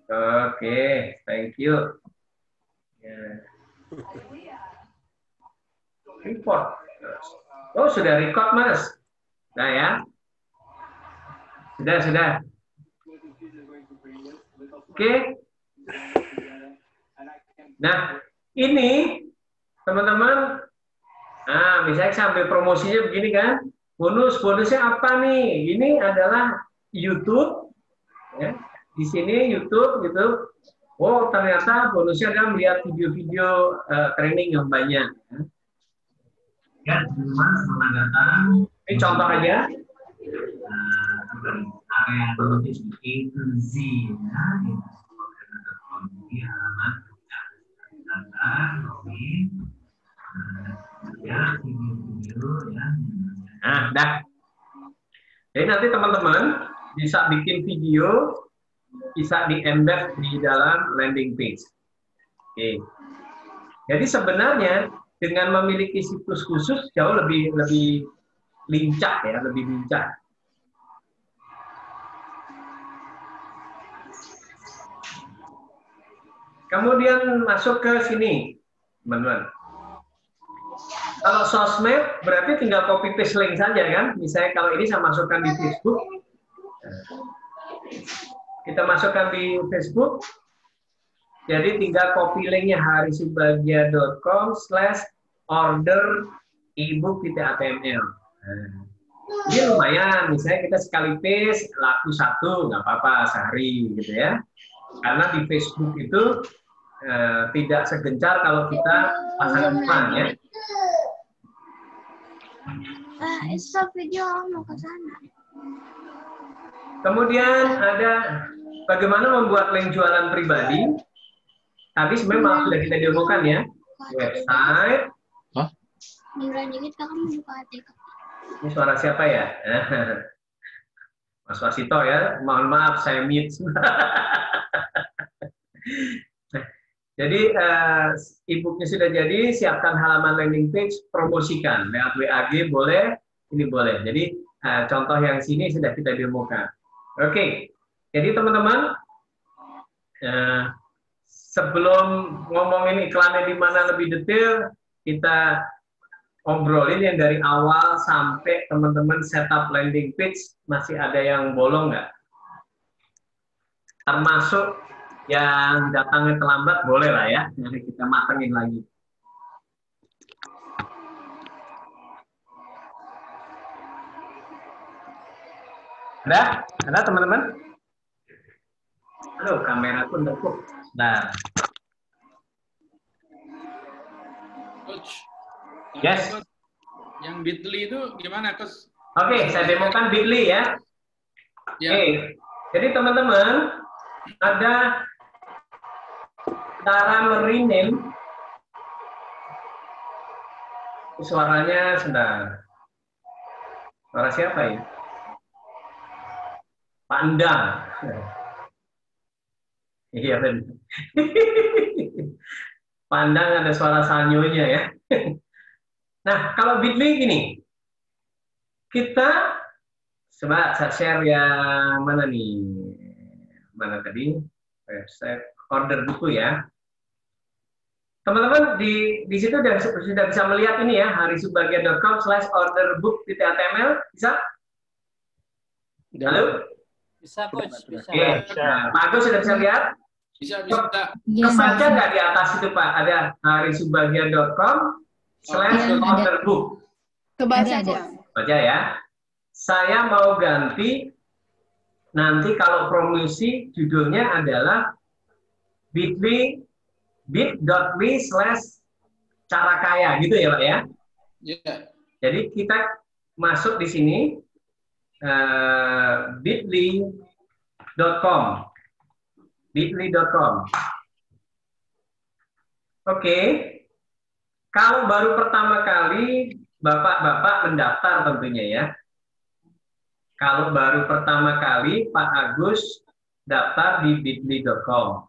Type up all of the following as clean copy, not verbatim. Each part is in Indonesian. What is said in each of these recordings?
Oke, thank you. Ya. Report. Oh, sudah record, Mas. Nah ya. Sudah. Oke. Nah, ini teman-teman, misalnya sampai promosinya begini kan, bonusnya apa nih? Ini adalah YouTube, ya. Di sini YouTube gitu. Oh, ternyata bonusnya adalah melihat video-video training yang banyak. Ya, teman-teman, selamat datang. Ini contoh aja. Area notis A to Z, ya. Di halaman data, login. Ya, video, ya. Nah, dah. Jadi nanti teman-teman bisa bikin video, bisa di-embed di dalam landing page. Oke. Jadi sebenarnya dengan memiliki situs khusus jauh lebih lincah ya, lebih lincah. Kemudian masuk ke sini, teman-teman. Kalau sosmed berarti tinggal copy paste link saja kan. Misalnya kalau ini saya masukkan di Facebook, kita masukkan di Facebook. Jadi tinggal copy linknya harisubagja.com/order ebook.html. Ini lumayan, misalnya kita sekali paste laku 1, nggak apa-apa sehari gitu ya. Karena di Facebook itu tidak segencar kalau kita pasang iklan ya. Stop video mau ke sana. Kemudian ada bagaimana membuat link jualan pribadi. Tadi sebenarnya malah sudah kita demokan ya. Website. Ini suara siapa ya? Mas Wasito ya. Mohon maaf saya mute. Jadi e-booknya sudah jadi, siapkan halaman landing page, promosikan lewat WAG boleh, ini boleh. Jadi contoh yang sini sudah kita demokan. Oke, jadi teman-teman sebelum ngomongin iklannya di mana lebih detail, kita obrolin yang dari awal sampai teman-teman setup landing page masih ada yang bolong nggak? Termasuk yang datangnya terlambat boleh lah ya, nanti kita matengin lagi. Ada teman-teman? Halo, kamera pun tekuk. Nah, Coach. yes. Yang Bitly itu gimana, Coach? Oke, saya demokan Bitly ya. Ya. Oke, jadi teman-teman ada cara merename suaranya sedang. Suara siapa ya? Pandang. Iya benar. Pandang ada suara sanyonya ya. Nah, kalau Bitly gini. Kita coba saya share yang mana nih? Mana tadi? Website order buku ya. Teman-teman di situ sudah bisa melihat ini ya, harisubagja.com/orderbook.html, bisa? Halo? Bisa, Coach. Bisa. Oke. Nah, Pak Agus sudah bisa lihat? Bisa. Kebaca nggak di atas itu Pak? Ada harisubagja.com/orderbook. Kebaca, Baca ya. Saya mau ganti nanti kalau promosi judulnya adalah bit.ly/cara kaya gitu ya Pak ya. Yeah. Jadi kita masuk di sini bit.ly.com. Oke. Kalau baru pertama kali Bapak-bapak mendaftar tentunya ya. Kalau baru pertama kali Pak Agus daftar di bit.ly.com.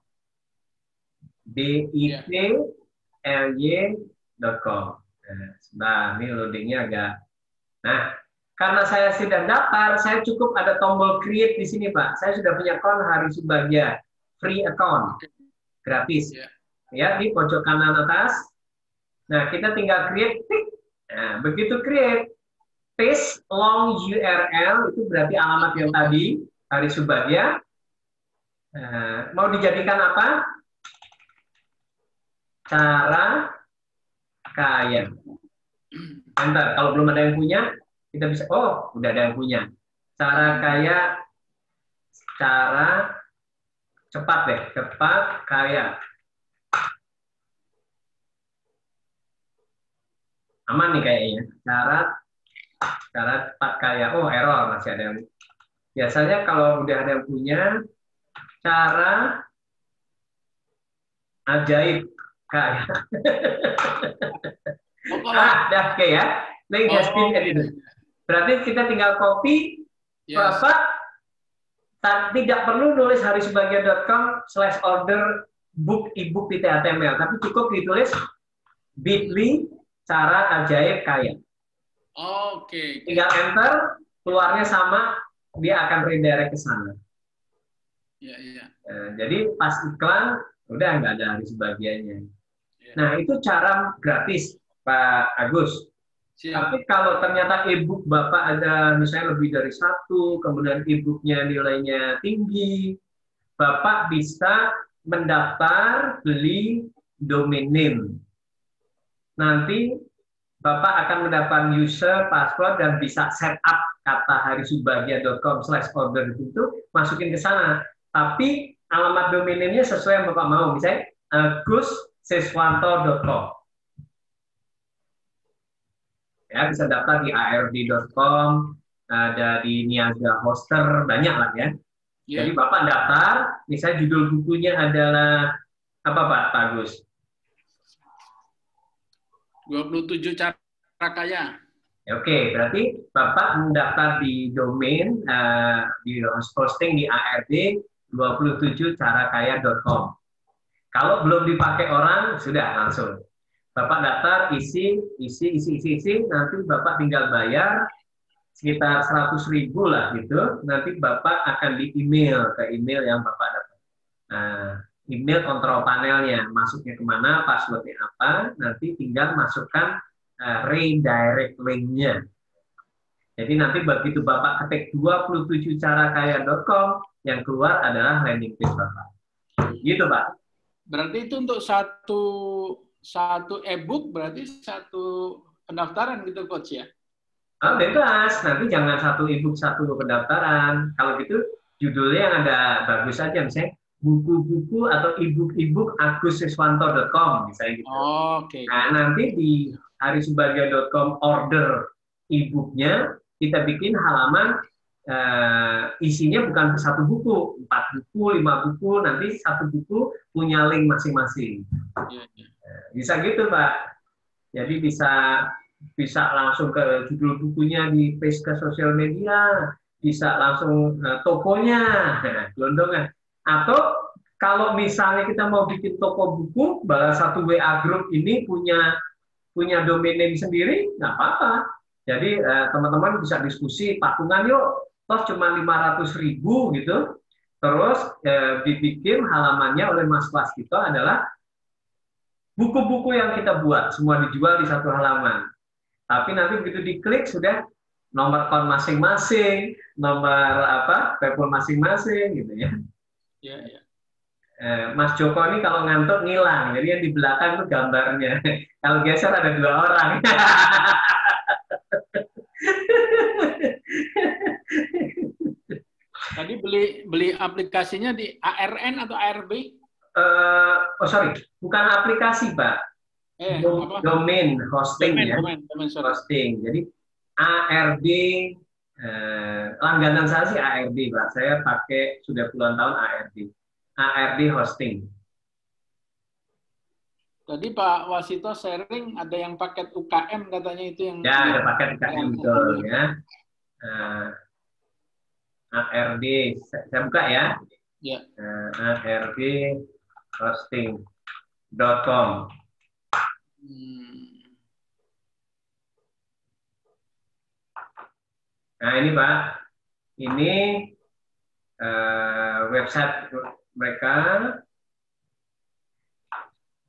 bit.ly.com. Nah, ini loadingnya agak. Nah, karena saya sudah daftar, saya cukup ada tombol create di sini Pak. Saya sudah punya akun Harisubagja free account, gratis. Ya. Ya, di pojok kanan atas. Nah, kita tinggal create. Nah, begitu create, paste long URL, itu berarti alamat yang tadi, Hari Subagya. Mau dijadikan apa? Cara kaya. Enter. Kalau belum ada yang punya, kita bisa, oh, udah ada yang punya. Cara kaya, cara cepat deh, cepat kaya. Aman nih kayaknya. Cara cepat kaya. Oh, error, masih ada yang. Biasanya kalau udah ada yang punya, cara ajaib kaya. Dah, oke ya. Link has been edited. Berarti kita tinggal copy, Bapak tidak perlu nulis harisubagya.com/order book ebook .html, tapi cukup ditulis bit.ly cara ajaib kaya. Oke. Tinggal enter, keluarnya sama, dia akan redirect ke sana. Iya. Jadi pas iklan, udah nggak ada Hari Subagyanya. Nah, itu cara gratis, Pak Agus. Siap. Tapi kalau ternyata e-book Bapak ada misalnya lebih dari satu, kemudian e-booknya nilainya tinggi, Bapak bisa mendaftar beli domain name. Nanti Bapak akan mendapat user, password, dan bisa set up kata harisubagya.com/order itu, masukin ke sana. Tapi alamat domain name-nya sesuai yang Bapak mau. Misalnya gussiswanto.com. Ya, bisa daftar di ard.com, ada di Niaga Hoster, banyak lah ya. Jadi Bapak daftar, misalnya judul bukunya adalah apa Pak Agus? 27 cara kaya. Oke, berarti Bapak mendaftar di domain, di hosting di ard 27carakaya.com. Kalau belum dipakai orang, sudah langsung. Bapak daftar, isi, nanti Bapak tinggal bayar sekitar 100.000 lah gitu. Nanti Bapak akan di email ke email yang Bapak dapat. Email kontrol panelnya, masuknya kemana, passwordnya apa, nanti tinggal masukkan redirect link-nya. Jadi nanti begitu Bapak ketik 27carakaya.com, yang keluar adalah landing page Bapak. Gitu Pak. Berarti itu untuk satu e-book, berarti satu pendaftaran gitu Coach ya? Bebas, nanti jangan satu e-book satu pendaftaran. Kalau gitu judulnya yang ada bagus aja, misalnya buku-buku atau e-book agussiswanto.com misalnya gitu. Oke. Nah, nanti di harisubagya.com order e-booknya kita bikin halaman isinya bukan satu buku, 4 buku, 5 buku, nanti satu buku punya link masing-masing. Bisa gitu Pak. Jadi bisa langsung ke judul bukunya di paste ke sosial media, bisa langsung tokonya, gelondongan. Atau kalau misalnya kita mau bikin toko buku, satu WA group ini punya domain name sendiri, nggak apa-apa. Jadi teman-teman bisa diskusi, patungan yuk, toh cuma 500.000 gitu. Terus dibikin halamannya oleh Mas Plastito adalah buku-buku yang kita buat, semua dijual di satu halaman. Tapi nanti begitu diklik sudah nomor akun masing-masing, nomor PayPal masing-masing gitu ya. Iya. Mas Joko ini kalau ngantuk ngilang, jadi yang di belakang itu gambarnya. Kalau geser ada 2 orang. Tadi beli aplikasinya di ARN atau ARB? Sorry, bukan aplikasi Pak. Domain hosting ya. Hosting. Jadi ARD, langganan saya sih ARD Pak. Saya pakai sudah puluhan tahun ARD hosting. Tadi Pak Wasito sharing ada yang paket UKM katanya itu yang. Ya, ada paket UKM betul ya. ARD, saya buka ya. Ya. ARD hosting.com. Nah ini Pak, ini website mereka.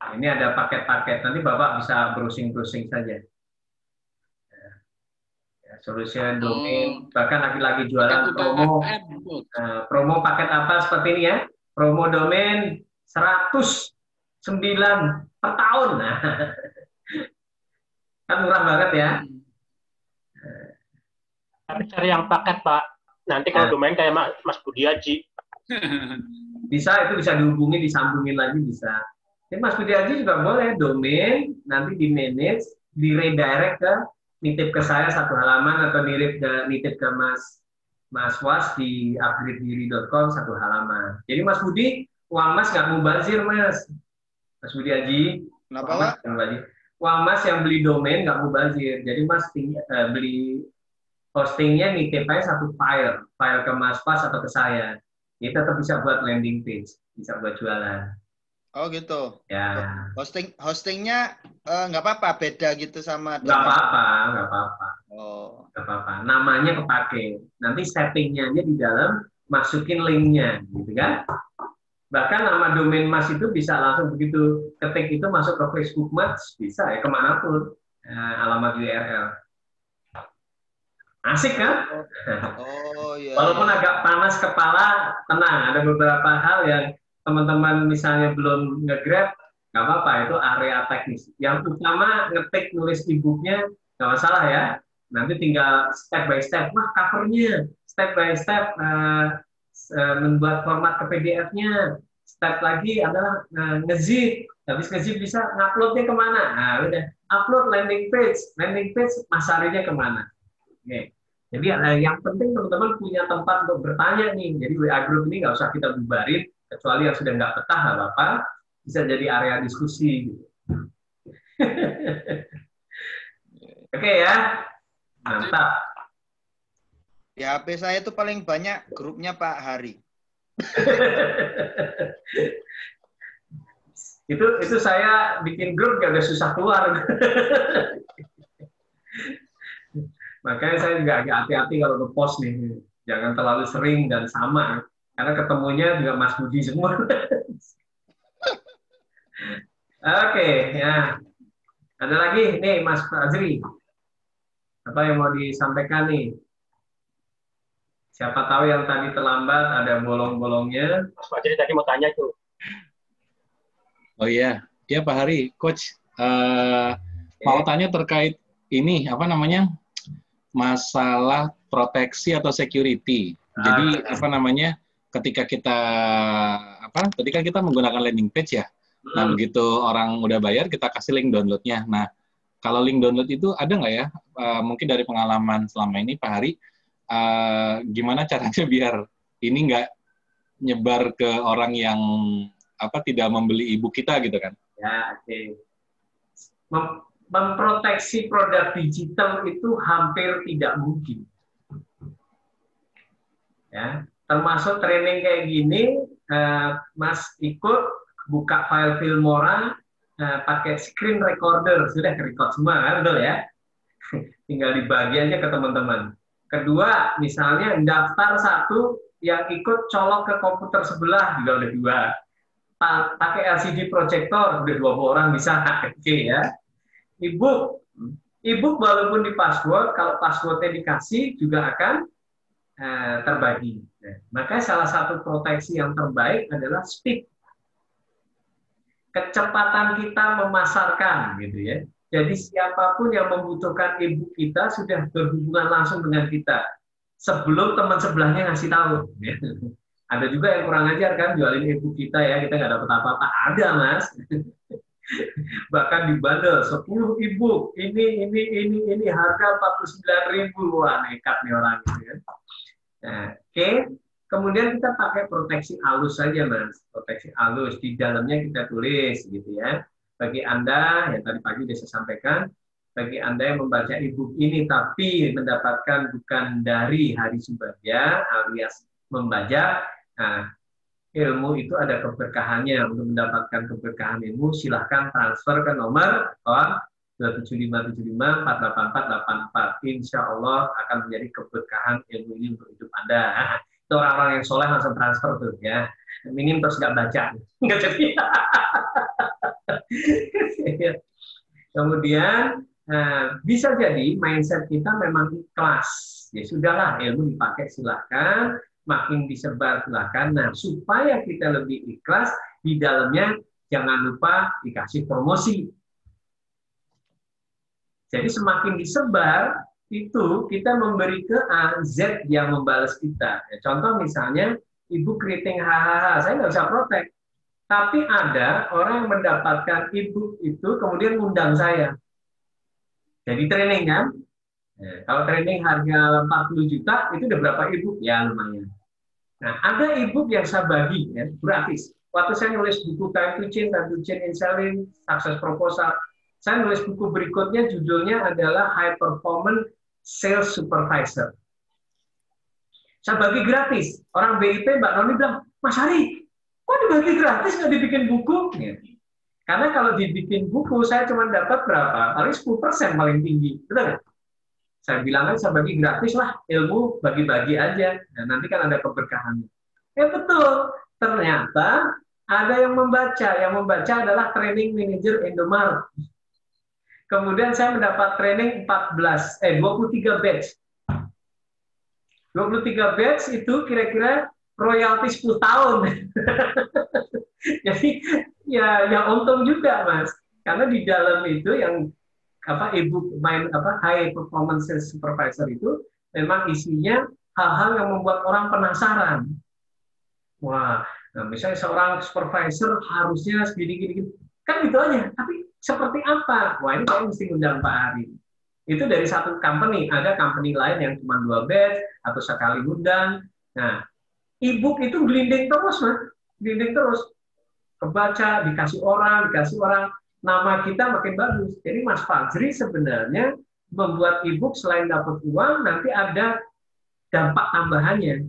Nah, ini ada paket-paket. Nanti Bapak bisa browsing-browsing saja. Ya, solution domain, bahkan lagi-lagi jualan promo. Promo paket apa seperti ini ya? Promo domain 109 per tahun. Nah, kan murah banget ya. Tapi cari yang paket, Pak. Nanti kalau domain kayak Mas Budi Haji. Bisa, itu bisa dihubungi, disambungin lagi bisa. Jadi Mas Budi Haji juga boleh domain, nanti di manage, di redirect ke nitip ke saya satu halaman atau nitip ke Mas Was di upgradediri.com satu halaman. Jadi Mas Budi, uang Mas nggak mubazir, Mas. Mas Budi Haji. Kenapa, Pak? Uang Mas yang beli domain nggak mubazir. Jadi Mas beli hostingnya nitip aja satu file ke Mas Was atau ke saya. Ini tetap bisa buat landing page, bisa buat jualan. Oh gitu. Ya. Hostingnya nggak apa-apa, beda gitu sama. Nggak apa-apa. Oh. Nggak apa-apa. Namanya kepake. Nanti settingnya aja di dalam, masukin linknya, gitu kan? Bahkan nama domain Mas itu bisa langsung begitu ketik itu masuk ke Facebook Mas, bisa ya kemanapun. Alamat URL. Asik kan? Oh iya. Walaupun agak panas kepala, tenang. Ada beberapa hal yang teman-teman misalnya belum nge-grab, nggak apa-apa, itu area teknis. Yang utama ngetik nulis e-booknya nggak masalah ya. Nanti tinggal step by step. Wah, covernya step by step membuat format ke PDF-nya. Step lagi adalah nge-zip. Habis nge-zip bisa nguploadnya kemana? Nah, udah upload landing page masarinya kemana? Oke. Jadi yang penting teman-teman punya tempat untuk bertanya nih. Jadi WA group ini nggak usah kita bubarin, kecuali yang sudah nggak betah nggak apa-apa, bisa jadi area diskusi. Gitu. Oke ya, mantap. Di HP saya itu paling banyak grupnya Pak Hari. itu saya bikin grup gak susah keluar. Makanya saya juga agak hati-hati kalau nge-post nih. Jangan terlalu sering dan sama. Karena ketemunya juga Mas Budi semua. Oke, ya. Ada lagi nih Mas Azri. Apa yang mau disampaikan nih? Siapa tahu yang tadi terlambat ada bolong-bolongnya. Mas Fajri tadi mau tanya tuh. Oh iya, ya Pak Hari, Coach. Mau tanya terkait ini, apa namanya? Masalah proteksi atau security. Jadi apa namanya? Ketika kita menggunakan landing page ya. Nah, begitu orang udah bayar, kita kasih link downloadnya. Nah, kalau link download itu ada nggak ya? Mungkin dari pengalaman selama ini, Pak Hari, gimana caranya biar ini nggak nyebar ke orang yang tidak membeli e-book kita gitu kan? Ya, oke. Memproteksi produk digital itu hampir tidak mungkin. Ya, termasuk training kayak gini, Mas ikut buka file Filmora, pakai screen recorder, sudah record semua kan, betul ya? Tinggal dibagi aja ke teman-teman. Kedua, misalnya daftar satu yang ikut colok ke komputer sebelah juga udah 2. Pakai LCD projector udah 20 orang bisa, oke ya. E-book walaupun di password, kalau passwordnya dikasih juga akan terbagi. Nah, maka salah satu proteksi yang terbaik adalah speed. Kecepatan kita memasarkan, gitu ya. Jadi siapapun yang membutuhkan e-book kita sudah berhubungan langsung dengan kita sebelum teman sebelahnya ngasih tahu. Ada juga yang kurang ajar kan jualin e-book kita ya, kita nggak dapat apa-apa. Ada Mas. Bahkan dibandel 10 e-book ini harga 49.000. Wah, nekat nih orang gitu ya. Nah, oke. Kemudian kita pakai proteksi halus saja, Mas. Proteksi halus di dalamnya kita tulis gitu ya. Bagi Anda yang tadi pagi sudah saya sampaikan, bagi Anda yang membaca e-book ini tapi mendapatkan bukan dari Hari Subagja alias membajak, nah, ilmu itu ada keberkahannya. Untuk mendapatkan keberkahan ilmu, silahkan transfer ke nomor 27575484484. Insya Allah akan menjadi keberkahan ilmu ini untuk hidup Anda. Itu orang-orang yang soleh langsung transfer tuh ya. Minim terus nggak baca. Nggak jadi. Kemudian bisa jadi mindset kita memang ikhlas. Ya sudahlah, ilmu dipakai silahkan, makin disebar silahkan. Nah, supaya kita lebih ikhlas, di dalamnya jangan lupa dikasih promosi. Jadi semakin disebar, itu kita memberi ke A, Z yang membalas kita. Ya, contoh misalnya, ibu keriting hahaha, saya nggak bisa protek. Tapi ada orang yang mendapatkan ibu itu kemudian ngundang saya. Jadi training kan? Nah, kalau training harga 40 juta, itu udah berapa ibu? Ya lumayan. Nah, ada ibu yang saya bagi ya, gratis. Waktu saya nulis buku Time to Change in Selling, Success Proposal, saya nulis buku berikutnya judulnya adalah High Performance Sales Supervisor. Saya bagi gratis. Orang BIP Mbak Noni bilang, Mas Hari, kok dibagi gratis nggak dibikin buku? Ya. Karena kalau dibikin buku, saya cuma dapat berapa? Paling 10% paling tinggi. Betul nggak? Saya bilang aja, saya bagi gratis lah. Ilmu bagi-bagi aja. Dan nanti kan ada keberkahannya. Ya betul. Ternyata ada yang membaca. Yang membaca adalah training manager Indomaret. Kemudian saya mendapat training 23 batch. 23 batch itu kira-kira royalti 10 tahun. Jadi ya untung juga, Mas. Karena di dalam itu yang high performance supervisor itu memang isinya hal-hal yang membuat orang penasaran. Wah, nah misalnya seorang supervisor harusnya segini-gini. Kan gitu aja. Tapi seperti apa? Wah, ini saya mesti undang Pak Ari. Itu dari satu company. Ada company lain yang cuma 2 batch atau sekali undang. Nah, e-book itu gelinding terus, Mas. Gelinding terus. Kebaca, dikasih orang, nama kita makin bagus. Jadi Mas Fajri sebenarnya membuat e-book selain dapat uang, nanti ada dampak tambahannya.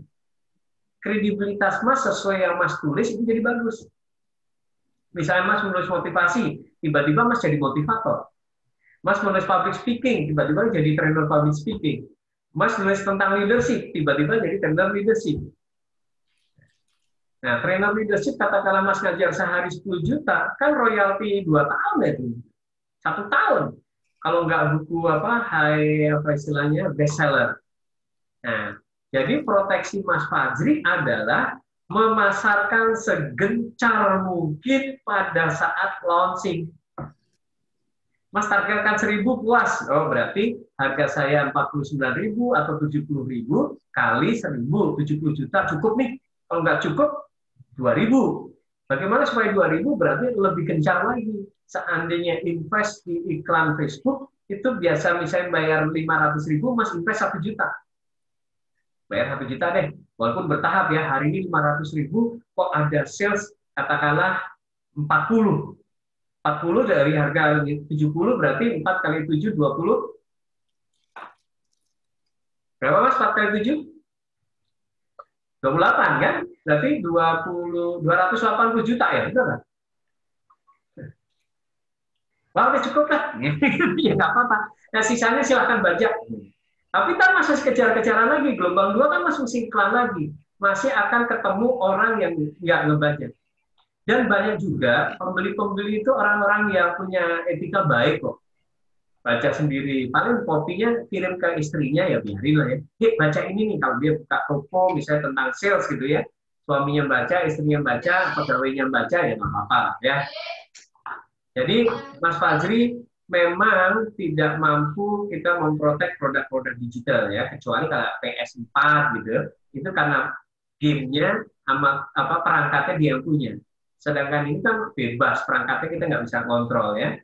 Kredibilitas Mas sesuai yang Mas tulis itu jadi bagus. Misalnya Mas menulis motivasi, tiba-tiba Mas jadi motivator. Mas menulis public speaking, tiba-tiba jadi trainer public speaking. Mas menulis tentang leadership, tiba-tiba jadi trainer leadership. Nah, trainer leadership, katakanlah Mas ngajar sehari 10 juta, kan royalti 2 tahun itu. 1 tahun. Kalau nggak buku istilahnya bestseller. Nah, jadi proteksi Mas Fajri adalah memasarkan segencar mungkin pada saat launching. Mas targetkan 1.000 puas. Oh, berarti harga saya 49.000 atau 70.000 kali 1.000, 70 juta cukup nih. Kalau nggak cukup, 2.000. Bagaimana supaya 2.000? Berarti lebih gencar lagi. Seandainya invest di iklan Facebook, itu biasa misalnya bayar 500.000, Mas invest 1 juta. Bayar 1 juta deh. Walaupun bertahap ya, hari ini 500.000, kok ada sales katakanlah 40. 40 dari harga 70 berarti 4 kali 7, 20. Berapa Mas 4 kali 7? 28 kan? Berarti 280 juta ya, betul kan? Wah, udah cukup lah. Ya nggak apa-apa. Nah, sisanya silahkan baca. Tapi kan masih kejar-kejaran lagi. Gelombang 2 kan masih iklan lagi. Masih akan ketemu orang yang nggak ngebaca. Dan banyak juga pembeli-pembeli itu orang-orang yang punya etika baik kok. Baca sendiri. Paling kopinya kirim ke istrinya, ya biarin lah ya. Baca ini nih, kalau dia buka toko misalnya tentang sales gitu ya. Suaminya baca, istrinya baca, pegawainya baca, ya nggak apa-apa ya. Jadi Mas Fajri memang tidak mampu kita memprotek produk-produk digital ya, kecuali kalau PS4 gitu. Itu karena gamenya sama perangkatnya dia yang punya. Sedangkan ini kan bebas, perangkatnya kita nggak bisa kontrol ya.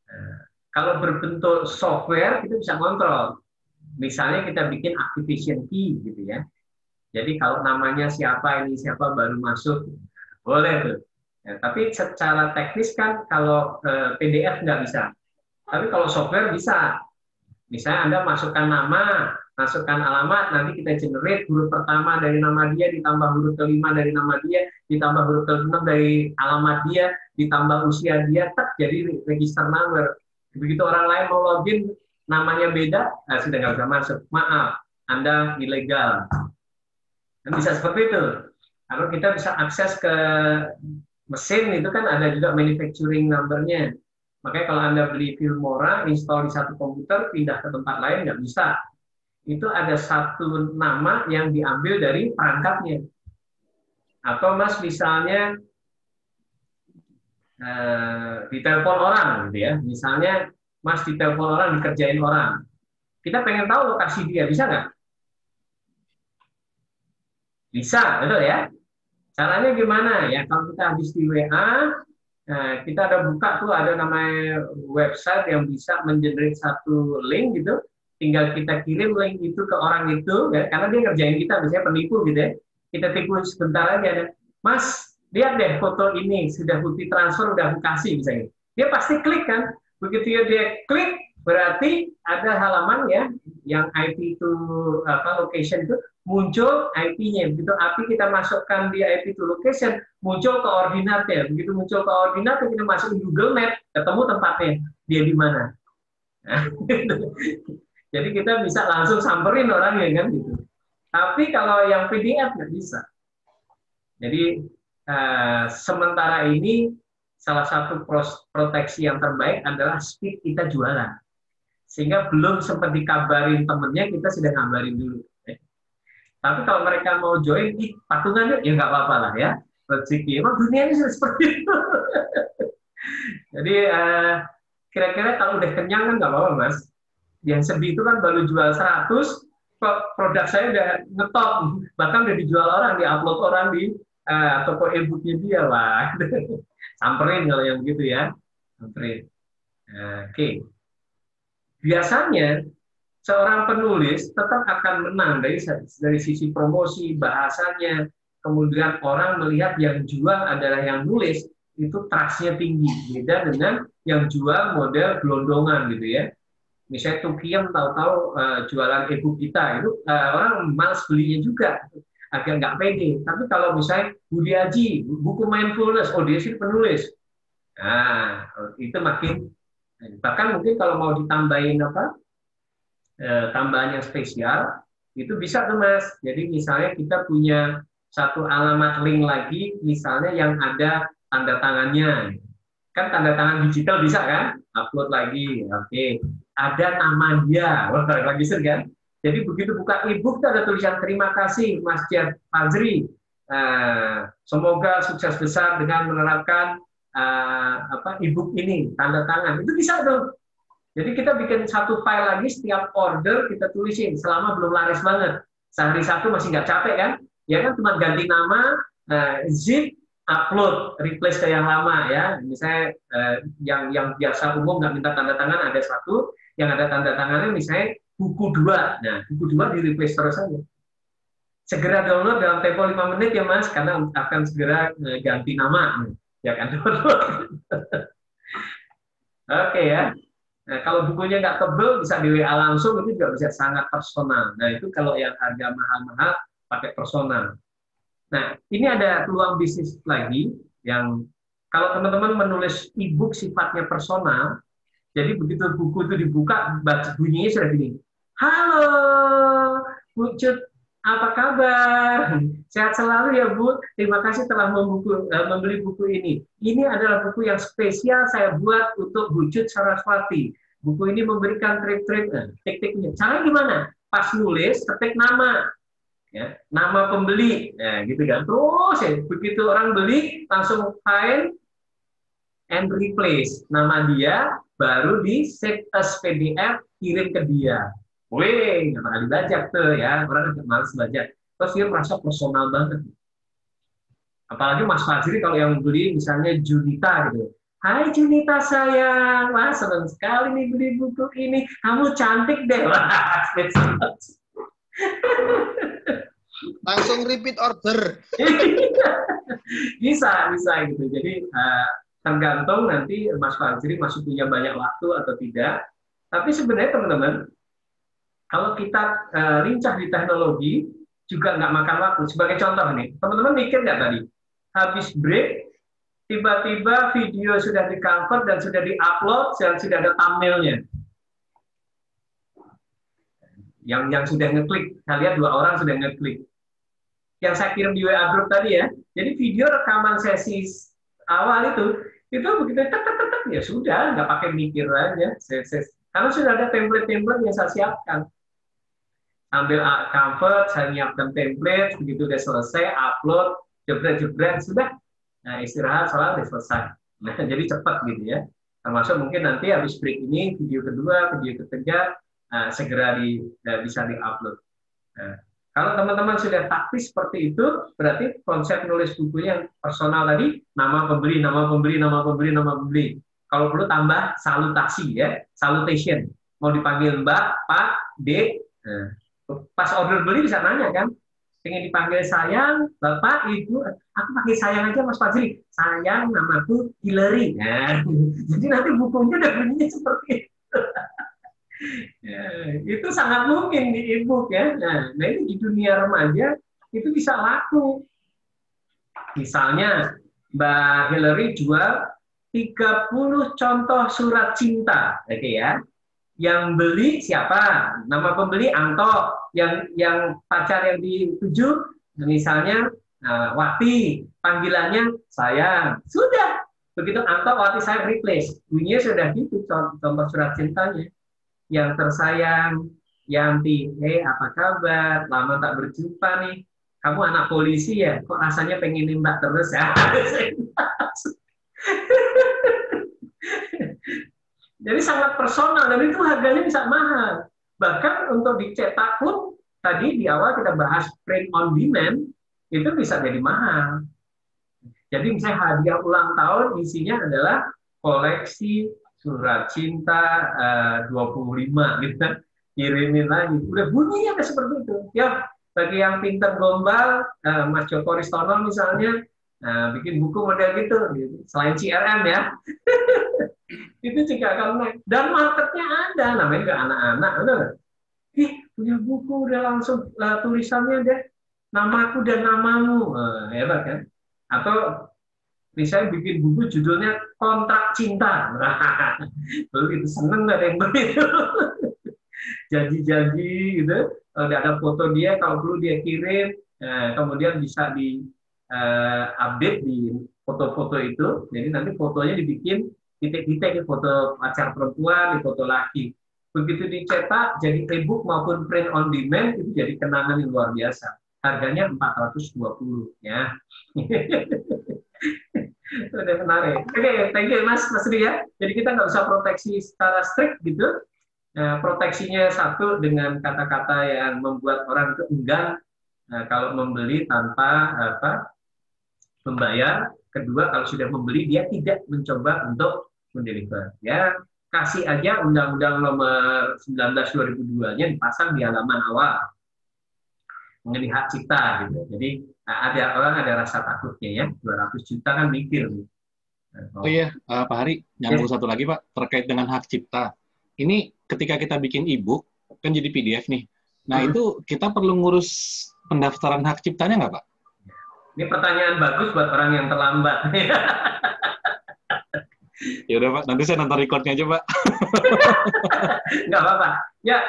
Nah, kalau berbentuk software kita bisa kontrol. Misalnya kita bikin activation key gitu ya. Jadi kalau namanya siapa baru masuk, boleh tuh. Ya, tapi secara teknis kan kalau PDF nggak bisa. Tapi kalau software bisa. Misalnya Anda masukkan nama, masukkan alamat, nanti kita generate huruf pertama dari nama dia, ditambah huruf kelima dari nama dia, ditambah huruf keenam dari alamat dia, ditambah usia dia, jadi register number. Begitu orang lain mau login, namanya beda, sudah nggak bisa masuk. Maaf, Anda ilegal. Dan bisa seperti itu. Kalau kita bisa akses ke mesin itu kan ada juga manufacturing number-nya. Makanya kalau Anda beli Filmora, install di satu komputer, pindah ke tempat lain nggak bisa. Itu ada satu nama yang diambil dari perangkatnya. Atau Mas misalnya ditelepon orang gitu ya. Misalnya Mas ditelepon orang, dikerjain orang. Kita pengen tahu lokasi dia, bisa nggak? Bisa, betul ya? Caranya gimana? Ya kalau kita habis di WA, kita ada buka tuh ada namanya website yang bisa mengenerate satu link gitu. Tinggal kita kirim link itu ke orang itu, ya, karena dia ngerjain kita, biasanya penipu gitu ya. Kita tipu sebentar aja, Mas, lihat deh foto ini sudah bukti transfer, udah aku kasih misalnya. Dia pasti klik kan. Begitu dia klik, berarti ada halaman ya yang IP to location itu muncul IP-nya. Begitu IP kita masukkan di IP to location, muncul koordinatnya. Begitu muncul koordinatnya, kita masukin Google Map, ketemu tempatnya. Dia di mana. Nah, jadi kita bisa langsung samperin orangnya kan gitu. Tapi kalau yang PDF nggak bisa. Jadi sementara ini salah satu proteksi yang terbaik adalah speed kita jualan. Sehingga belum sempat dikabarin temennya, kita sudah ngabarin dulu. Tapi kalau mereka mau join, patungannya ya nggak apa-apa lah ya. Rezeki, emang dunia ini sudah seperti itu. Jadi kira-kira kalau udah kenyang kan nggak apa-apa Mas. Yang sedih itu kan baru jual 100, kok produk saya udah ngetop, bahkan udah dijual orang, diupload orang di toko e-booknya dia lah. Samperin kalau yang begitu ya. Samperin. Oke. Biasanya seorang penulis tetap akan menang dari sisi promosi, bahasanya, kemudian orang melihat yang jual adalah yang nulis, itu trust-nya tinggi. Beda dengan yang jual model gelondongan gitu ya. Misalnya Tukiem tahu-tahu jualan e-book kita, itu orang malas belinya juga, agak nggak pede. Tapi kalau misalnya Budi Aji, buku mindfulness, oh dia sih penulis. Nah, itu makin, bahkan mungkin kalau mau ditambahin tambahan yang spesial, itu bisa tuh Mas. Jadi misalnya kita punya satu alamat link lagi, misalnya yang ada tanda tangannya. Kan tanda tangan digital bisa kan? Upload lagi, oke. Ada nama dia, lagi kan? Jadi begitu buka e-book ada tulisan terima kasih Mas Jeff Fazri. Semoga sukses besar dengan menerapkan e-book ini, tanda tangan. Itu bisa tuh. Jadi kita bikin satu file lagi, setiap order kita tulisin selama belum laris banget. Sehari satu masih nggak capek kan? Ya kan cuma ganti nama, zip, upload, replace ke yang lama ya. Misalnya yang biasa umum nggak minta tanda tangan ada satu, yang ada tanda tangannya misalnya buku 2. Nah, buku 2 di replace terus saja. Segera download dalam tempo 5 menit ya Mas, karena akan segera ganti nama. Ya kan? Oke ya. Nah, kalau bukunya nggak tebel, bisa di WA langsung, itu juga bisa sangat personal. Nah, itu kalau yang harga mahal-mahal, pakai personal. Nah, ini ada peluang bisnis lagi, yang kalau teman-teman menulis e-book sifatnya personal, jadi begitu buku itu dibuka, bunyinya sudah gini. Halo, Bu Cut, apa kabar? Sehat selalu ya Bu, terima kasih telah membeli buku ini. Ini adalah buku yang spesial saya buat untuk Bu Cut Saraswati. Buku ini memberikan trik-trik, tekniknya. Caranya gimana? Pas nulis, ketik nama. Ya, nama pembeli. Nah, gitu kan. Terus ya, begitu orang beli, langsung find and replace. Nama dia, baru di save as PDF, kirim ke dia. Wih, nggak pernah dibajak tuh ya, orang agak males bajak. Terus dia merasa personal banget. Apalagi Mas Fajri kalau yang beli misalnya Junita gitu. Hai Junita sayang, wah senang sekali nih beli buku ini. Kamu cantik deh. Langsung repeat order. bisa gitu. Jadi tergantung nanti Mas Fajri masih punya banyak waktu atau tidak. Tapi sebenarnya teman-teman, kalau kita lincah di teknologi, juga nggak makan waktu. Sebagai contoh nih, teman-teman mikir nggak tadi? Habis break, tiba-tiba video sudah di-cover dan sudah di-upload, dan sudah ada thumbnail-nya. Yang sudah ngeklik, saya lihat 2 orang sudah ngeklik. yang saya kirim di WA group tadi ya. Jadi video rekaman sesi awal itu begitu tek tek tek tek, ya sudah, nggak pakai mikir aja. Karena sudah ada template-template yang saya siapkan. Ambil comfort, saya nyiapkan template, begitu udah selesai, upload, jebret-jebret, sudah. Nah, istirahat, sholat, udah selesai. Nah, jadi cepat gitu ya. Termasuk mungkin nanti habis break ini, video kedua, video ketiga, segera bisa di-upload. Nah, kalau teman-teman sudah taktis seperti itu, berarti konsep nulis bukunya yang personal tadi, nama pembeli, nama pembeli, nama pembeli, nama pembeli. Kalau perlu tambah salutasi ya, salutation. Mau dipanggil Mbak, Pak, Dek. Nah, pas order beli bisa nanya kan, pengen dipanggil sayang, Bapak, Ibu, aku pakai sayang aja Mas Fajri. Sayang, namaku Hillary. Nah, jadi nanti bukunya udah bunyinya seperti itu. Ya, itu sangat mungkin di e-book ya. Nah, ini di dunia remaja itu bisa laku. Misalnya Mbak Hillary jual 30 contoh surat cinta, oke ya. Yang beli siapa? Nama pembeli Anto. Yang pacar yang dituju misalnya Wati. Panggilannya sayang. Sudah. Begitu Anto, Wati, saya replace. Bunyinya sudah gitu contoh surat cintanya. Yang tersayang, Yanti, apa kabar? Lama tak berjumpa nih. Kamu anak polisi ya? Kok rasanya pengen nembak terus ya? Jadi sangat personal dan itu harganya bisa mahal. Bahkan untuk dicetak pun tadi di awal kita bahas print on demand itu bisa jadi mahal. Jadi misalnya hadiah ulang tahun isinya adalah koleksi surat cinta 25 gitu kan. Kirimin lagi. Udah bunyinya kayak seperti itu. Ya, bagi yang pinter gombal, Mas Joko Ristono misalnya bikin buku model gitu. Selain CRM ya. Itu juga akan naik. Dan marketnya ada, namanya juga anak-anak, benar. Punya buku udah langsung tulisannya deh, namaku dan namamu, hebat kan? Atau misalnya bikin buku judulnya Kontrak Cinta, begitu seneng nggak ada yang beli itu, janji-janji gitu. Ada foto dia, kalau perlu dia kirim, kemudian bisa di update di foto-foto itu. Jadi nanti fotonya dibikin titik-titik, foto pacar perempuan, di foto laki. Begitu dicetak jadi e-book maupun print on demand itu jadi kenangan yang luar biasa. Harganya 420 ya. Udah menarik. Oke, thank you Mas Ri ya. Jadi kita nggak usah proteksi secara strict gitu. Nah, proteksinya satu dengan kata-kata yang membuat orang itu enggan kalau membeli tanpa membayar. Kedua, kalau sudah membeli dia tidak mencoba untuk mendeliver. Ya, kasih aja Undang-Undang Nomor 19 2002-nya dipasang di halaman awal mengenai hak cipta gitu. Jadi ada orang ada rasa takutnya ya, 200 juta kan mikir. Oh iya, Pak Hari, nyambung satu lagi Pak, terkait dengan hak cipta. Ini ketika kita bikin e-book, kan jadi PDF nih. Nah itu kita perlu ngurus pendaftaran hak ciptanya nggak Pak? Ini pertanyaan bagus buat orang yang terlambat. Ya udah Pak, nanti saya nonton recordnya aja Pak. Nggak apa-apa. Ya,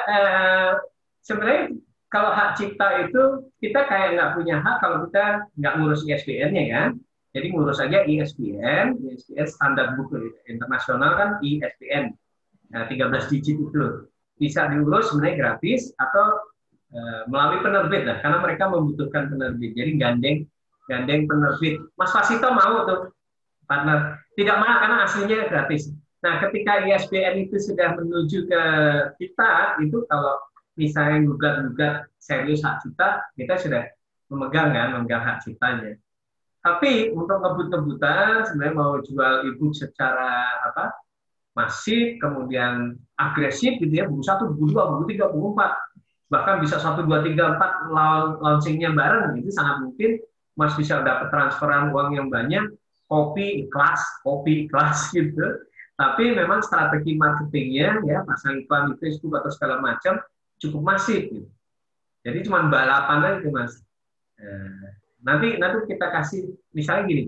sebenarnya kalau hak cipta itu kita kayak nggak punya hak kalau kita nggak ngurus ISBN-nya kan. Jadi ngurus aja ISBN standar buku internasional kan ISBN 13 digit itu bisa diurus sebenarnya gratis atau melalui penerbit lah, karena mereka membutuhkan penerbit. Jadi gandeng penerbit. Mas Fasito mau tuh partner, tidak mau karena aslinya gratis. Nah, ketika ISBN itu sudah menuju ke kita, itu kalau misalnya gugat serius hak cipta, kita sudah memegang hak ciptanya. Tapi untuk ngebut-ngebutan, sebenarnya mau jual e-book secara masif, kemudian agresif gitu ya, buku 1, buku 2, buku 3, buku 4, bahkan bisa 1, 2, 3, 4 launchingnya bareng, itu sangat mungkin Mas bisa dapat transferan uang yang banyak, kopi ikhlas gitu. Tapi memang strategi marketingnya ya pasang iklan di Facebook atau segala macam cukup masif gitu. Jadi cuma balapan aja Mas. Nanti kita kasih misalnya gini.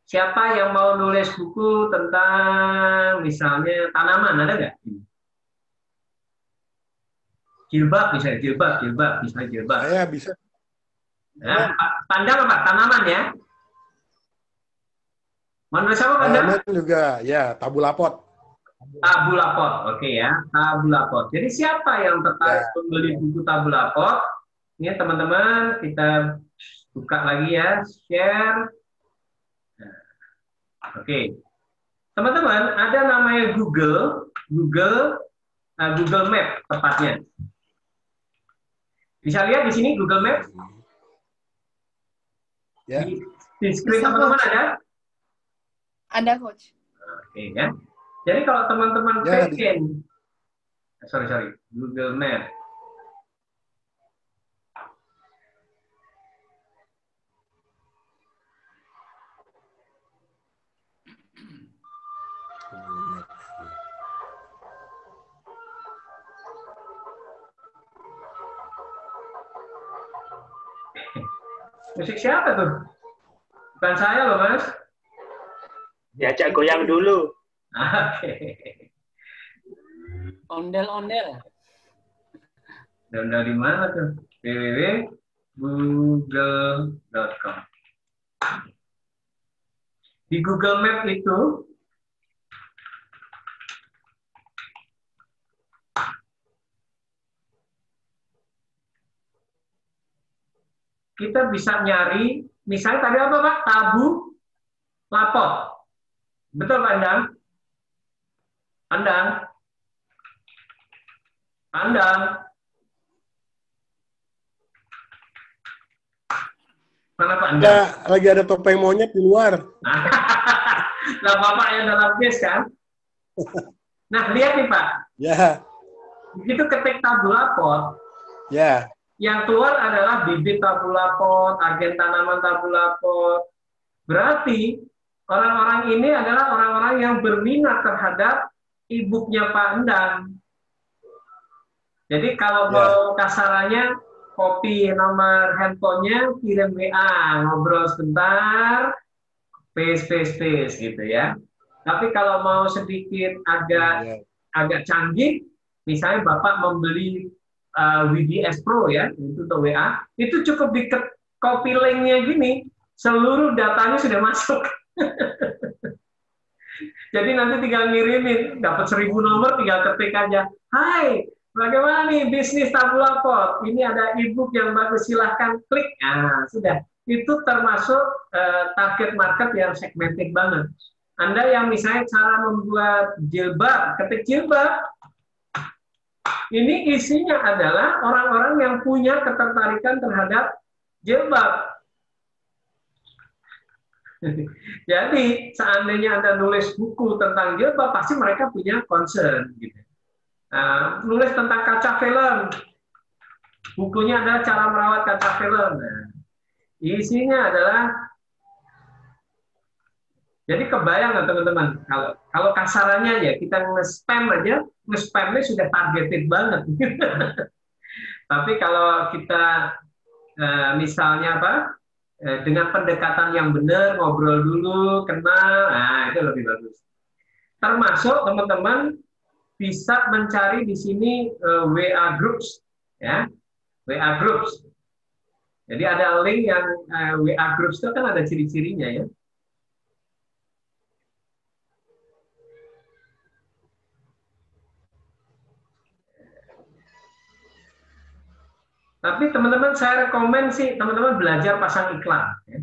Siapa yang mau nulis buku tentang misalnya tanaman, ada nggak? Jilbab misalnya, jilbab. Saya bisa. Nah, pandang apa? Tanaman ya? Menurut siapa pandang? Tanaman juga, ya, tabulapot. Tabulapot, oke ya, tabulapot. Jadi siapa yang tertarik membeli buku tabulapot? Ini teman-teman kita buka lagi ya, share. Oke, teman-teman ada namanya Google Map tepatnya. Bisa lihat di sini Google Map? Ya. Di screen teman-teman ada? Ada, Coach. Oke ya. Jadi kalau teman-teman Ya, pengen, sorry, Google Map. Musik siapa tuh? Bukan saya loh, Mas. Diajak goyang dulu. Oke. Ondel-ondel. Dan dari mana tuh? www.google.com. Di Google Map itu kita bisa nyari, misalnya tadi apa Pak? Tabu lapor. Betul Pak Andang? Andang. Mana Pak Andang? Ya, lagi ada topeng monyet di luar. Nah, Bapak yang dalam case kan? Nah, lihat nih Pak. Ya, Begitu ketik tabulapot, ya. yang keluar adalah bibit tabulapot, agen tanaman tabulapot. Berarti orang-orang ini adalah orang-orang yang berminat terhadap e-booknya Pak Endang. Jadi kalau mau kasarannya, copy nomor handphonenya, kirim WA, ngobrol sebentar, paste gitu ya. Tapi kalau mau sedikit agak canggih, misalnya Bapak membeli WDS Pro ya, itu untuk WA, itu cukup di copy link-nya gini, seluruh datanya sudah masuk. Jadi nanti tinggal ngirimin, dapat 1000 nomor, tinggal ketik aja. Hai, bagaimana nih bisnis tabulapot? Ini ada e-book yang bagus, silahkan klik. Nah, sudah. Itu termasuk target market yang segmented banget. Anda yang misalnya cara membuat jilbab, ketik jilbab, ini isinya adalah orang-orang yang punya ketertarikan terhadap jilbab. Jadi seandainya Anda nulis buku tentang jilbab, pasti mereka punya concern. Gitu. Nulis tentang kaca film, bukunya adalah cara merawat kaca film. Nah, isinya adalah, jadi kebayang nggak teman-teman, kalau kasarannya ya kita nge-spam aja, nge-spamnya sudah targeted banget. Tapi kalau kita misalnya dengan pendekatan yang benar, ngobrol dulu, kenal, nah itu lebih bagus. Termasuk teman-teman bisa mencari di sini WA groups, ya, WA groups. Jadi ada link yang WA groups itu kan ada ciri-cirinya ya. Tapi teman-teman saya rekomen sih teman-teman belajar pasang iklan. Ya.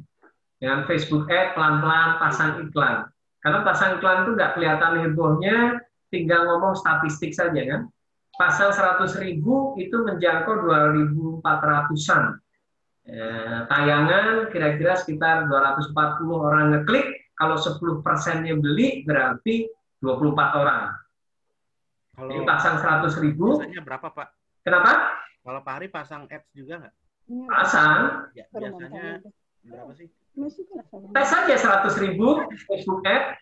Dengan Facebook Ad pelan-pelan pasang iklan. Karena pasang iklan itu nggak kelihatan hebohnya, tinggal ngomong statistik saja kan. Pasang 100.000 itu menjangkau 2.400-an. Tayangan kira-kira sekitar 240 orang ngeklik. Kalau 10%-nya beli berarti 24 orang. Kalau jadi pasang 100.000. biasanya berapa Pak? Kenapa? Kalau Pak Hari pasang ads juga nggak? Pasang. Ya, biasanya berapa sih? Tes saja 100.000 Facebook Ad.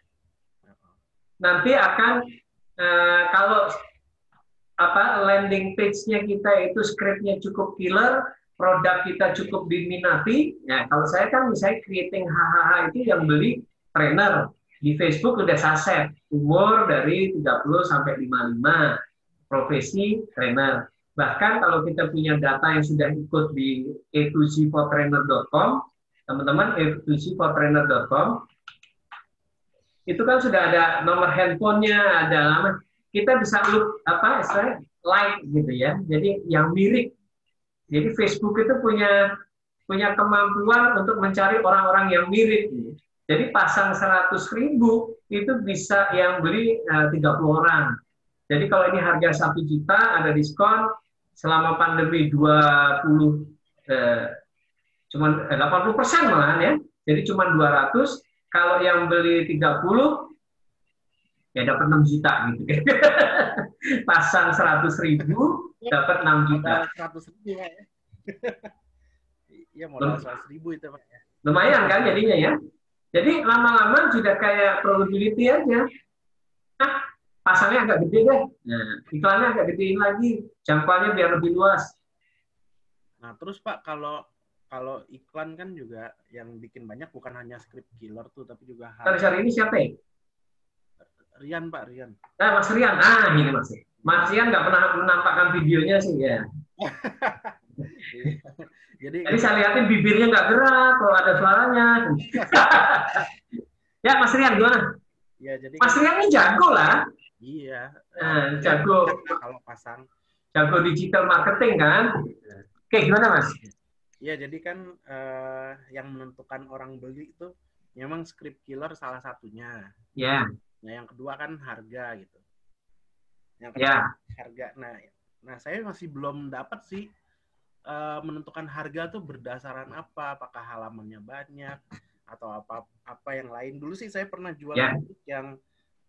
Nanti akan kalau landing page-nya kita itu script-nya cukup killer, produk kita cukup diminati. Ya, kalau saya kan misalnya creating hahaha itu yang beli trainer di Facebook udah saset, umur dari 30 sampai 55, profesi trainer. Bahkan kalau kita punya data yang sudah ikut di a2z4trainer.com, teman-teman, a2z4trainer.com, itu kan sudah ada nomor handphonenya, ada alamat. Kita bisa like gitu ya. Jadi yang mirip. Jadi Facebook itu punya kemampuan untuk mencari orang-orang yang mirip. Jadi pasang 100.000 itu bisa yang beli 30 orang. Jadi kalau ini harga 1 juta ada diskon selama pandemi 80% malahan ya. Jadi cuma 200. Kalau yang beli 30 ya dapat 6 juta gitu. Pasang 100.000 dapat 6 juta. 100.000 ya. Iya modal 100.000 itu Pak ya. Lumayan kan jadinya ya. Jadi lama-lama sudah kayak probability aja. Pasangnya agak gede deh. Nah, iklannya agak gedein lagi. Jangkauannya biar lebih luas. Nah, terus Pak kalau iklan kan juga yang bikin banyak bukan hanya script killer tuh, tapi juga Hari ini siapa ya? Rian Pak, Rian. Mas Rian. Ini Mas. Mas Rian nggak pernah menampakkan videonya sih ya. Jadi saya lihatin bibirnya nggak gerak kalau ada suaranya. Ya Mas Rian gimana? Ya, jadi Mas Rian ini jago lah. Iya. Jago. Kalau pasang. Jago digital marketing kan? Oke, gimana Mas? Iya, jadi kan yang menentukan orang beli itu memang script killer salah satunya. Ya. Nah, yang kedua kan harga gitu. Yang Ya. Harga. Nah, saya masih belum dapat sih menentukan harga tuh berdasarkan apa? Apakah halamannya banyak atau apa yang lain? Dulu sih saya pernah jual buku yang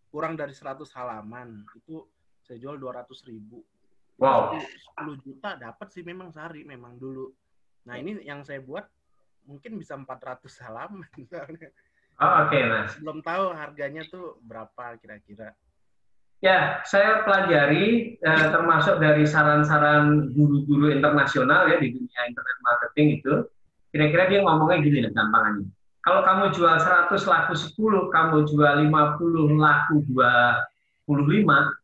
kurang dari 100 halaman. Itu saya jual 200.000. Wow. 10 juta dapat sih memang sehari memang dulu. Nah, ini yang saya buat mungkin bisa 400 halaman misalnya. Oke, Mas. Belum tahu harganya tuh berapa kira-kira. Ya, saya pelajari termasuk dari saran-saran guru-guru internasional ya di dunia internet marketing itu. Kira-kira dia ngomongnya gini lah gampangannya. Kalau kamu jual 100 laku 10, kamu jual 50 laku 25,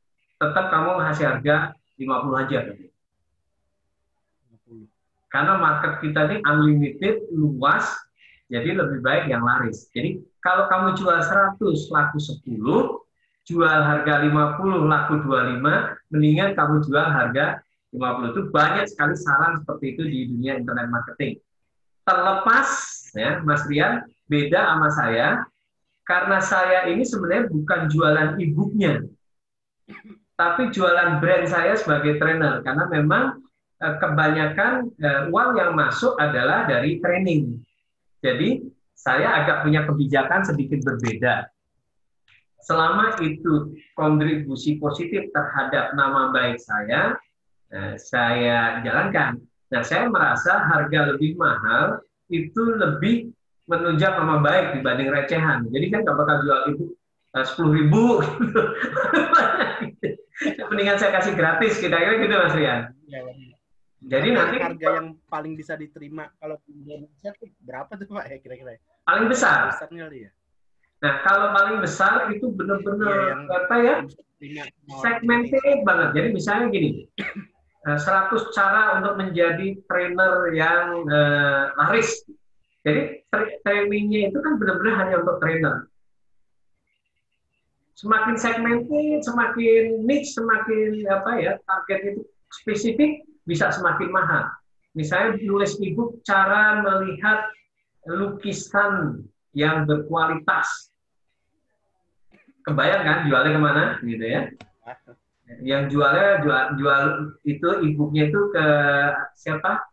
tetap kamu ngasih harga 50 aja. Karena market kita ini unlimited, luas, jadi lebih baik yang laris. Jadi kalau kamu jual 100 laku 10, jual harga 50 laku 25, mendingan kamu jual harga 50. Itu banyak sekali saran seperti itu di dunia internet marketing. Terlepas ya Mas Rian, beda sama saya, karena saya ini sebenarnya bukan jualan e-booknya, tapi jualan brand saya sebagai trainer, karena memang kebanyakan uang yang masuk adalah dari training. Jadi saya agak punya kebijakan sedikit berbeda. Selama itu kontribusi positif terhadap nama baik saya jalankan. Nah, saya merasa harga lebih mahal itu lebih menunjang nama baik dibanding recehan. Jadi kan nggak bakal jual itu 10.000. Mendingan saya kasih gratis, kira-kira gitu Mas Rian. Jadi nanti harga yang paling bisa diterima kalau di Indonesia tuh berapa tuh Pak ya kira-kira? Paling besar. Besarnya ya. Nah, kalau paling besar itu benar-benar segmented banget. Jadi misalnya gini, 100 cara untuk menjadi trainer yang laris. Jadi trainingnya itu kan benar-benar hanya untuk trainer. Semakin segmented, semakin niche, semakin target itu spesifik, bisa semakin mahal. Misalnya nulis e-book cara melihat lukisan yang berkualitas. Kebayang kan jualnya kemana gitu ya? Yang jual itu e-booknya itu ke siapa?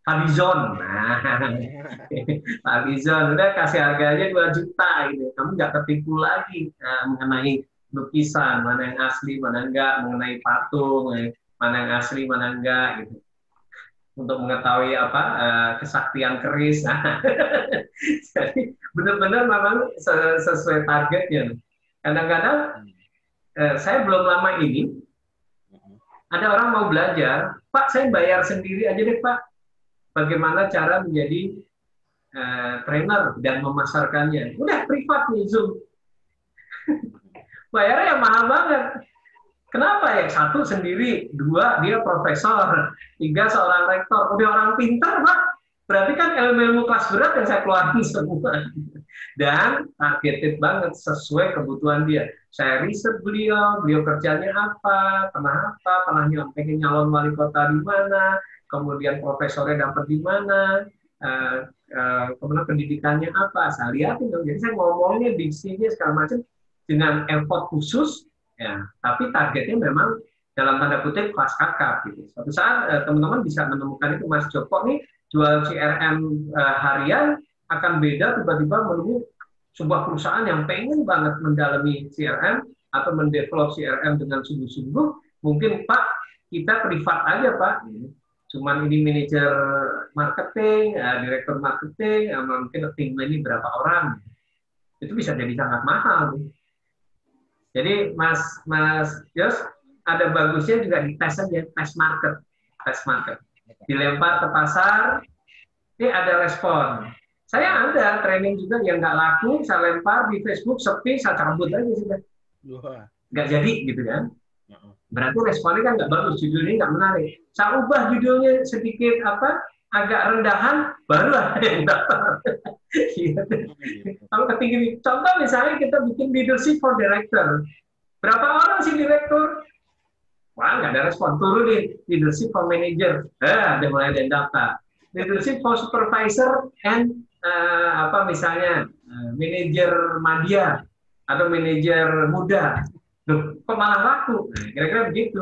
Fabizon. Nah, Fabizon udah kasih harganya 2 juta gitu. Kamu nggak ketipu lagi mengenai lukisan, mana yang asli, mana enggak, mengenai patung, mana yang asli, mana enggak gitu. Untuk mengetahui kesaktian keris. Nah, jadi benar-benar memang sesuai targetnya. Kadang-kadang saya belum lama ini ada orang mau belajar, Pak saya bayar sendiri aja deh Pak. Bagaimana cara menjadi trainer dan memasarkannya? Udah privat nih Zoom. Bayarnya mahal banget. Kenapa ya? Satu sendiri, dua dia profesor, tiga seorang rektor. Udah orang pintar, Pak. Berarti kan ilmu-ilmu kelas berat yang saya keluarin semua. Dan targeted banget sesuai kebutuhan dia. Saya riset beliau kerjanya apa, pernah pengen nyalon wali kota di mana, kemudian profesornya dapat di mana, kemudian pendidikannya apa, saya lihatin. Jadi saya ngomongnya, diksinya segala macam dengan effort khusus, ya. Tapi targetnya memang dalam tanda kutip kelas kakap. Gitu. Suatu saat teman-teman bisa menemukan itu, Mas Joko nih jual CRM harian akan beda tiba-tiba menunggu sebuah perusahaan yang pengen banget mendalami CRM atau mendevelop CRM dengan sungguh-sungguh. Mungkin Pak, kita privat aja Pak, cuman ini manajer marketing, direktur marketing, mungkin timnya ini berapa orang, itu bisa jadi sangat mahal. Jadi Mas Yos, ada bagusnya juga di tes aja, tes market. Dilempar ke pasar, ini ada respon. Saya ada training juga yang nggak laku, saya lempar di Facebook, sepi, saya cabut aja sudah. Nggak jadi gitu kan. Berarti responnya kan nggak bagus, judulnya nggak menarik. Saya ubah judulnya sedikit agak rendahan, baru ada yang daftar. Kalau ketinggian, contoh misalnya kita bikin leadership for director. Berapa orang sih direktur? Wah, nggak ada respon. Turun di leadership for manager. Ada mulai ada yang daftar. Leadership for supervisor and misalnya manajer media atau manajer muda. Loh, kok malah laku? Nah, kira-kira begitu.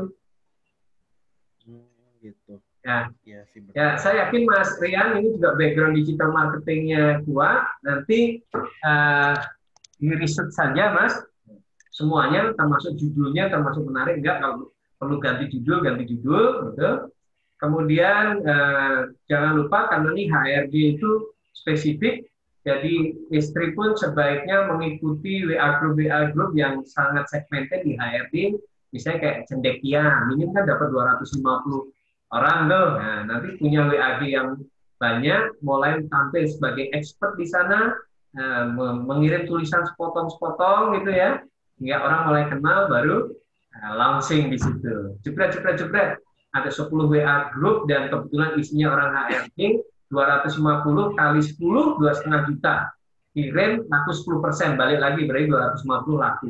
Gitu. Ya, saya yakin Mas Rian ini juga background digital marketingnya kuat. Nanti di riset saja, Mas. Semuanya, termasuk judulnya, termasuk menarik. Enggak, kalau perlu ganti judul, gitu. Kemudian jangan lupa karena ini HRD itu spesifik, jadi istri pun sebaiknya mengikuti WA group yang sangat segmented di HRD, misalnya kayak cendekia, minim kan dapat 250 orang tuh. Nah, nanti punya WAG yang banyak, mulai tampil sebagai expert di sana, mengirim tulisan sepotong-sepotong gitu ya, hingga orang mulai kenal, baru launching di situ. Jebret. Ada 10 WA group dan kebetulan isinya orang HRD, 250 kali 10, 2,5 juta. Kirim, laku 10%, balik lagi, berarti 250 laku.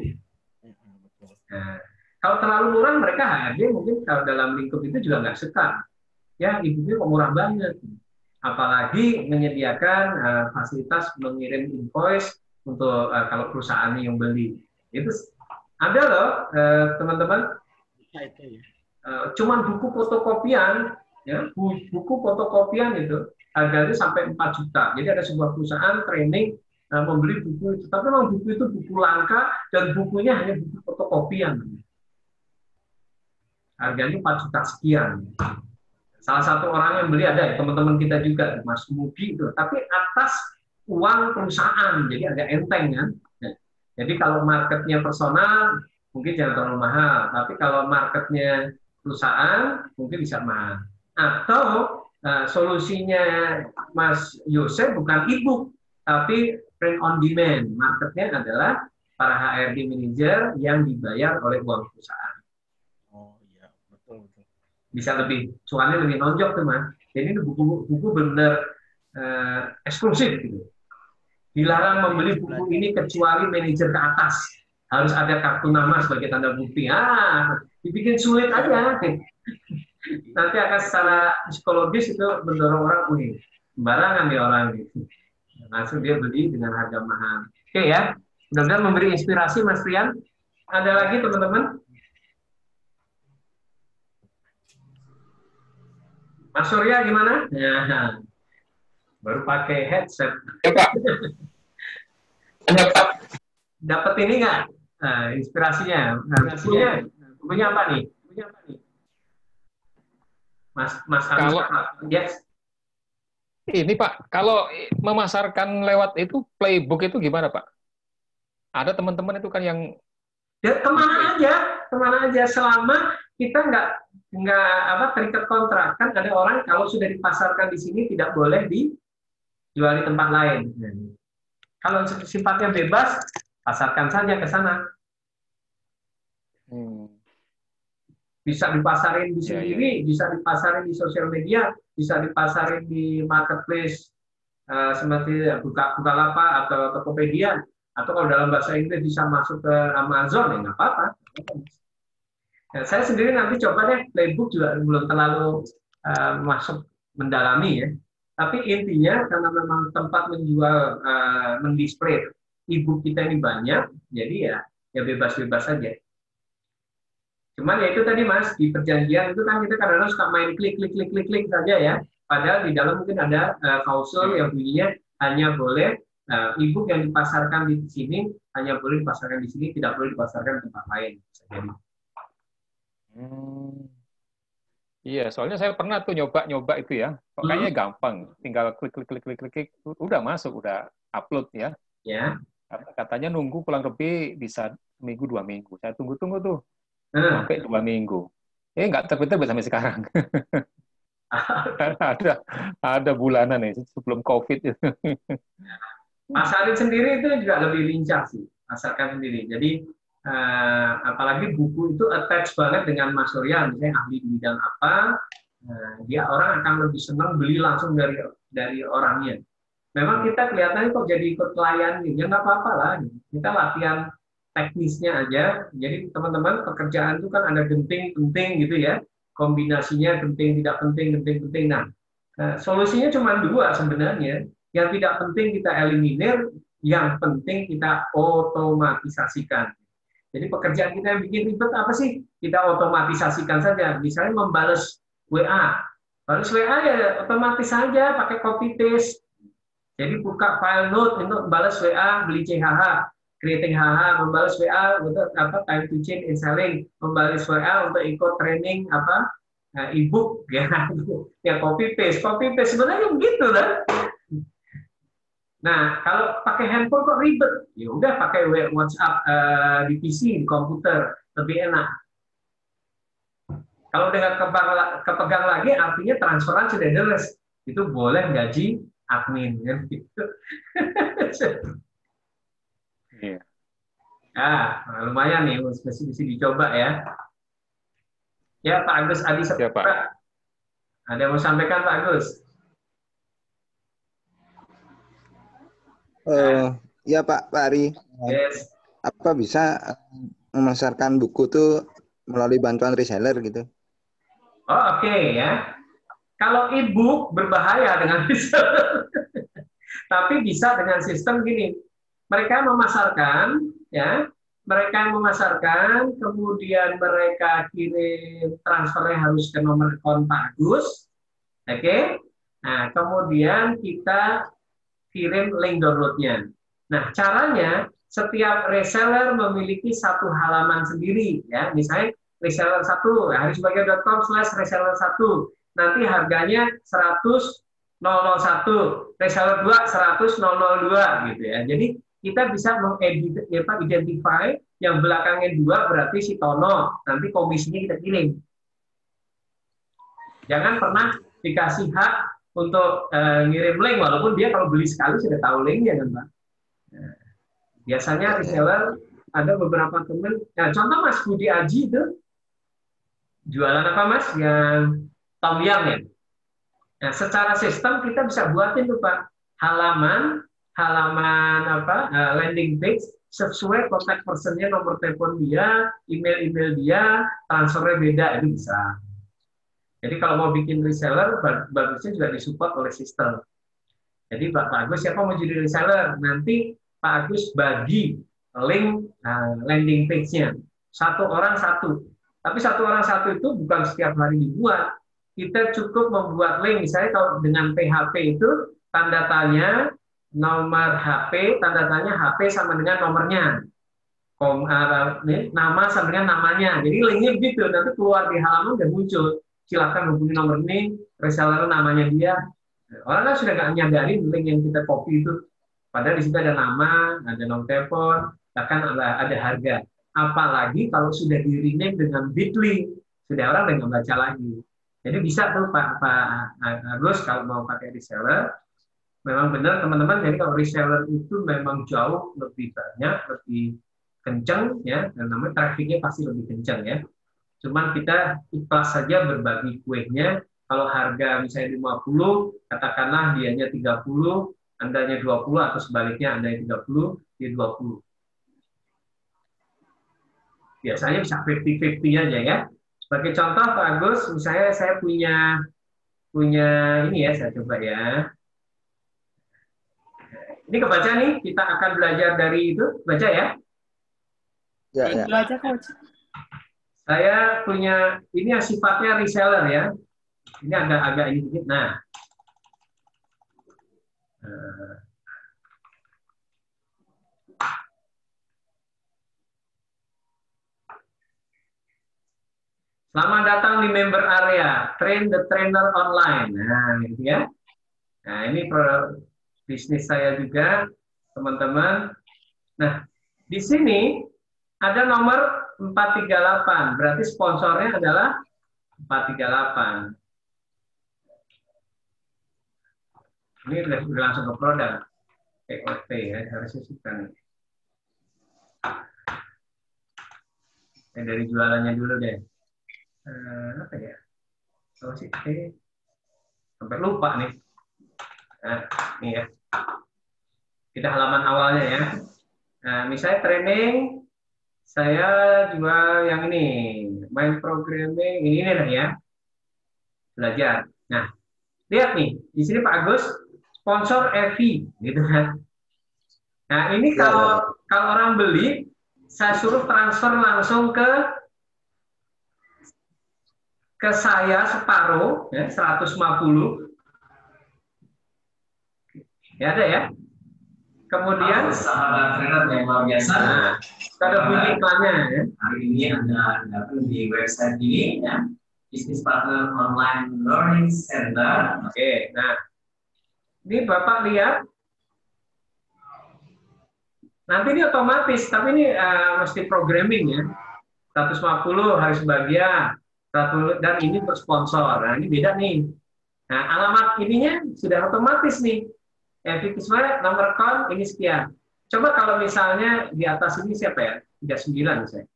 Nah, kalau terlalu murah, mereka HRD mungkin kalau dalam lingkup itu juga nggak suka. Ya, ibunya kok murah banget. Apalagi menyediakan fasilitas mengirim invoice untuk kalau perusahaannya yang beli. Itu ada loh, teman-teman. Cuman buku fotokopian, ya, buku fotokopian itu harganya sampai 4 juta. Jadi ada sebuah perusahaan training membeli buku itu, tapi memang buku itu buku langka dan bukunya hanya buku fotokopian. Harganya 4 juta sekian. Salah satu orang yang beli ada teman-teman kita juga, Mas Mudi itu, tapi atas uang perusahaan, jadi agak enteng kan. Jadi kalau marketnya personal mungkin jangan terlalu mahal, tapi kalau marketnya perusahaan mungkin bisa mahal. Atau solusinya Mas Yosef bukan e-book, tapi print on demand. Marketnya adalah para HRD manager yang dibayar oleh uang perusahaan. Oh iya, betul. Bisa lebih, cuannya lebih nonjok tuh Mas. Jadi ini buku benar eksklusif gitu. Dilarang membeli buku ini kecuali manajer ke atas. Harus ada kartu nama sebagai tanda bukti. Dibikin sulit aja. Nanti akan secara psikologis itu mendorong orang, sembarangan dia orang gitu. Langsung dia beli dengan harga mahal. Oke ya, mudah-mudahan memberi inspirasi Mas Rian. Ada lagi teman-teman? Mas Surya gimana? Ya, baru pakai headset. Ya Pak. Ya Pak. Dapat ini nggak? Inspirasinya. Bukunya apa nih? Mas Kalau yes. ini Pak, kalau memasarkan lewat itu playbook itu gimana Pak? Ada teman-teman itu kan yang Ya, kemana aja selama kita nggak terikat kontrak. Kan ada orang kalau sudah dipasarkan di sini tidak boleh dijual di tempat lain. Kalau sifatnya bebas, pasarkan saja ke sana. Bisa dipasarin di Iya, iya, sendiri, bisa dipasarin di sosial media, bisa dipasarin di marketplace seperti Bukalapak atau Tokopedia, atau kalau dalam bahasa Inggris bisa masuk ke Amazon, ya nggak apa-apa. Nah, saya sendiri nanti coba deh, playbook juga belum terlalu masuk mendalami ya. Tapi intinya karena memang tempat menjual, mendisplay e-book kita ini banyak, jadi ya bebas-bebas saja. Cuman ya itu tadi Mas, di perjanjian itu kan kita kadang-kadang suka main klik saja ya. Padahal di dalam mungkin ada klausul yang bunyinya hanya boleh e-book yang dipasarkan di sini hanya boleh dipasarkan di sini, tidak boleh dipasarkan di tempat lain. Iya, soalnya saya pernah tuh nyoba itu ya. Kok kayaknya gampang, tinggal klik, udah masuk, udah upload ya. Ya. Katanya nunggu kurang lebih bisa seminggu 2 minggu. Saya tunggu tuh sampai 2 minggu. Nggak terbit sampai sekarang. ada bulanan nih sebelum COVID. Pasarin sendiri itu juga lebih lincah sih, pasarkan sendiri. Jadi apalagi buku itu attach banget dengan Mas Surya, misalnya ahli di bidang apa, dia orang akan lebih senang beli langsung dari orangnya. Memang kita kelihatannya kok jadi ikut klien, ya nggak apa-apa lah. Kita latihan teknisnya aja. Jadi teman-teman, pekerjaan itu kan ada genting, penting gitu ya. Kombinasinya genting, tidak penting, genting, penting. Nah, solusinya cuma 2 sebenarnya. Yang tidak penting kita eliminir, yang penting kita otomatisasikan. Jadi pekerjaan kita yang bikin ribet apa sih? Kita otomatisasikan saja. Misalnya membalas WA. Balas WA ya otomatis saja pakai copy paste. Jadi buka file note untuk membalas WA, beli CHH, creating HH, membalas WA untuk time to change and selling, membalas WA untuk ikut training e-book ya. Ya copy paste sebenarnya begitu lah. Nah, kalau pakai handphone kok ribet? Ya udah pakai WhatsApp di PC, di komputer, lebih enak. Kalau dengan kepegang lagi, artinya transferan sudah jelas. Itu boleh gaji admin, kan gitu. Iya. Lumayan nih, mesti dicoba ya. Ya, Pak Agus Adi Seputra. Ada yang mau sampaikan, Pak Agus? Ya Pak Ari, Yes. apa bisa memasarkan buku tuh melalui bantuan reseller gitu? Oh, oke ya. Kalau e-book berbahaya dengan reseller. Tapi bisa dengan sistem gini. Mereka memasarkan, ya. Mereka memasarkan, kemudian mereka kirim transfernya harus ke nomor kontak Agus. Oke. Nah, kemudian kita kirim link downloadnya. Nah, caranya setiap reseller memiliki satu halaman sendiri, ya. Misalnya reseller 1, harisbahagia.com/reseller 1. Nanti harganya 100.001, reseller 2 100.002 gitu ya. Jadi kita bisa mengidentify yang belakangnya 2 berarti si Tono, nanti komisinya kita kirim. Jangan pernah dikasih hak untuk ngirim link, walaupun dia kalau beli sekali sudah tahu linknya kan Pak. Nah, biasanya reseller ada beberapa teman, contoh Mas Budi Aji itu jualan apa Mas? Yang Tom Yum ya. Nah, secara sistem kita bisa buatin tuh Pak halaman landing page sesuai kontak personnya, nomor telepon dia, email dia, transfernya beda, itu bisa. Jadi kalau mau bikin reseller, bagusnya juga disupport oleh sistem. Jadi Pak Agus, siapa mau jadi reseller? Nanti Pak Agus bagi link landing page-nya. 1 orang 1. Tapi 1 orang 1 itu bukan setiap hari dibuat. Kita cukup membuat link, misalnya kalau dengan PHP itu, tanda tanya, nomor HP, tanda tanya HP sama dengan nomornya. Nama sama dengan namanya. Jadi linknya begitu, nanti keluar di halaman dan muncul. Silakan hubungi nomor ini, reseller namanya dia. Orang kan sudah nggak nyadarin link yang kita copy itu. Padahal di situ ada nama, ada nomor telepon, bahkan ada harga. Apalagi kalau sudah di-rename dengan Bitly, sudah orang nggak baca lagi. Jadi bisa tuh Pak Agus kalau mau pakai reseller, memang benar teman-teman. Jadi kalau reseller itu memang jauh lebih banyak, lebih kencang ya, dan namanya trafficnya pasti lebih kencang ya. Cuman kita ikhlas saja berbagi kuenya. Kalau harga misalnya 50, katakanlah dianya 30, Andanya 20, atau sebaliknya Andanya 30, dia 20. Biasanya bisa 50-50 aja ya. Sebagai contoh Pak Agus, misalnya saya punya ini ya, saya coba ya. Ini kebaca nih, kita akan belajar dari itu, baca ya. Ya, ya. Baca, Coach. Saya punya, ini yang sifatnya reseller ya. Ini agak ini dikit. Nah, selamat datang di member area, train the trainer online. Nah, gitu ya. Nah, ini bisnis saya juga, teman-teman. Nah, di sini ada nomor 438, berarti sponsornya adalah 438. Ini udah langsung ke produk. POT ya, harusnya suka nih. Dari jualannya dulu deh. Apa ya? Apa sih? Sampai lupa nih. Nah, ini ya. Kita halaman awalnya ya. Nah, misalnya training, saya jual yang ini, main programming, ini lah ya. Belajar. Nah, lihat nih, di sini Pak Agus, sponsor EV, gitu kan. Nah, ini kalau orang beli, saya suruh transfer langsung ke saya separuh, ya, 150. Ya ada ya. Kemudian sahabat trainer yang luar biasa. Nah, ada bunyi iklannya ya. Hari ini Anda datang di website ini ya. Business Partner Online Learning Center. Oke, nah. Ini Bapak lihat. Nanti ini otomatis, tapi ini mesti programming ya. 150 hari sebagian, 100, dan ini bersponsor. Nah, ini beda nih. Nah, alamat ininya sudah otomatis nih. Efektifnya nomor account ini sekian. Coba kalau misalnya di atas ini siapa ya? 39 misalnya.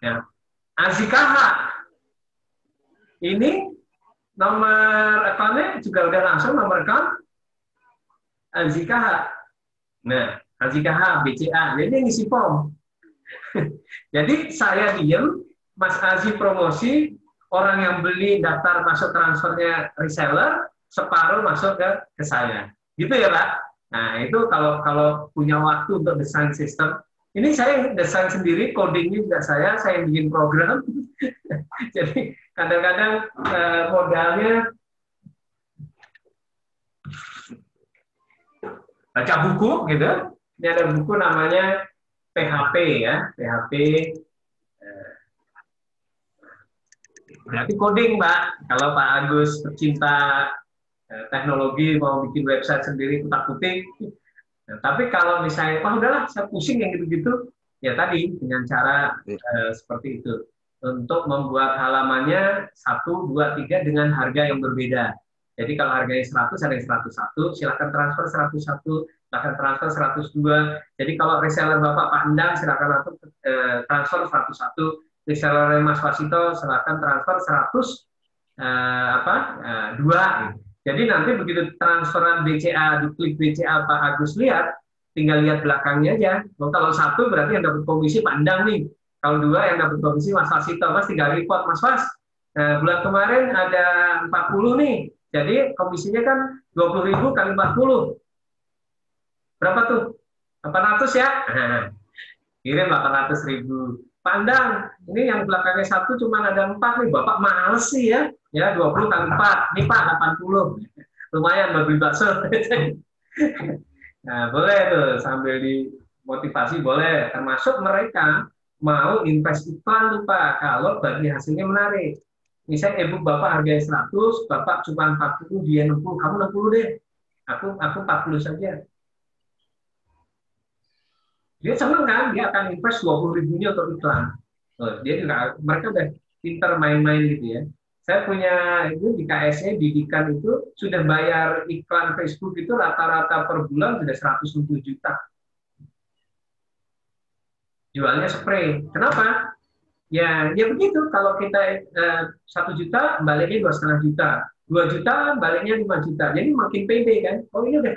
Ya. Azikah. Ini nomor account-nya juga udah langsung nomor account Azikah. Nah, Azikah BCA. Jadi ngisi form. Jadi saya diem, Mas Azi promosi, orang yang beli daftar masuk transfernya reseller, separuh masuk ke saya. Gitu ya, Pak? Nah, itu kalau punya waktu untuk desain sistem. Ini saya desain sendiri, codingnya juga saya bikin program. Jadi kadang-kadang modalnya baca buku gitu. Ini ada buku namanya PHP ya, PHP. Berarti coding, Pak. Kalau Pak Agus pecinta teknologi mau bikin website sendiri kutak-kutik. Nah, tapi kalau misalnya, udahlah saya pusing yang gitu-gitu, ya tadi dengan cara seperti itu. Untuk membuat halamannya 1, 2, 3 dengan harga yang berbeda. Jadi kalau harganya 100, ada yang 101, silakan transfer 101, silakan transfer 102. Jadi kalau reseller Bapak Pak Endang, silakan transfer 101. Reseller Mas Wasito, silakan transfer 2. Jadi nanti begitu transferan BCA, diklik BCA Pak Agus lihat, tinggal lihat belakangnya aja. Kalau 1 berarti yang dapat komisi Pak Endang nih. Kalau 2 yang dapat komisi Mas Wasito, Mas tinggal report, Mas Was. Bulan kemarin ada 40 nih. Jadi komisinya kan 20.000 kali 40. Berapa tuh? 800 ya? Kirim 800.000. Pak Endang, ini yang belakangnya 1 cuma ada 4 nih. Bapak males sih ya. Ya 20 kali 4. Ini Pak 80. Lumayan buat beli bakso. Nah, boleh tuh sambil dimotivasi boleh. Termasuk mereka mau invest iklan tuh Pak kalau bagi hasilnya menarik. Misalnya e-book Bapak harganya 100, Bapak cuma 40, dia 60, kamu 60 deh. Aku 40 saja. Dia senang kan, dia akan invest 20.000-nya untuk iklan. Dia juga, mereka udah pinter main-main gitu ya. Saya punya itu di KSE Didikan itu sudah bayar iklan Facebook itu rata-rata per bulan sudah 107 juta. Jualnya spray. Kenapa? Ya, ya begitu. Kalau kita 1 juta, baliknya 2,5 juta. 2 juta, baliknya 5 juta. Jadi makin pede kan. Oh ini udah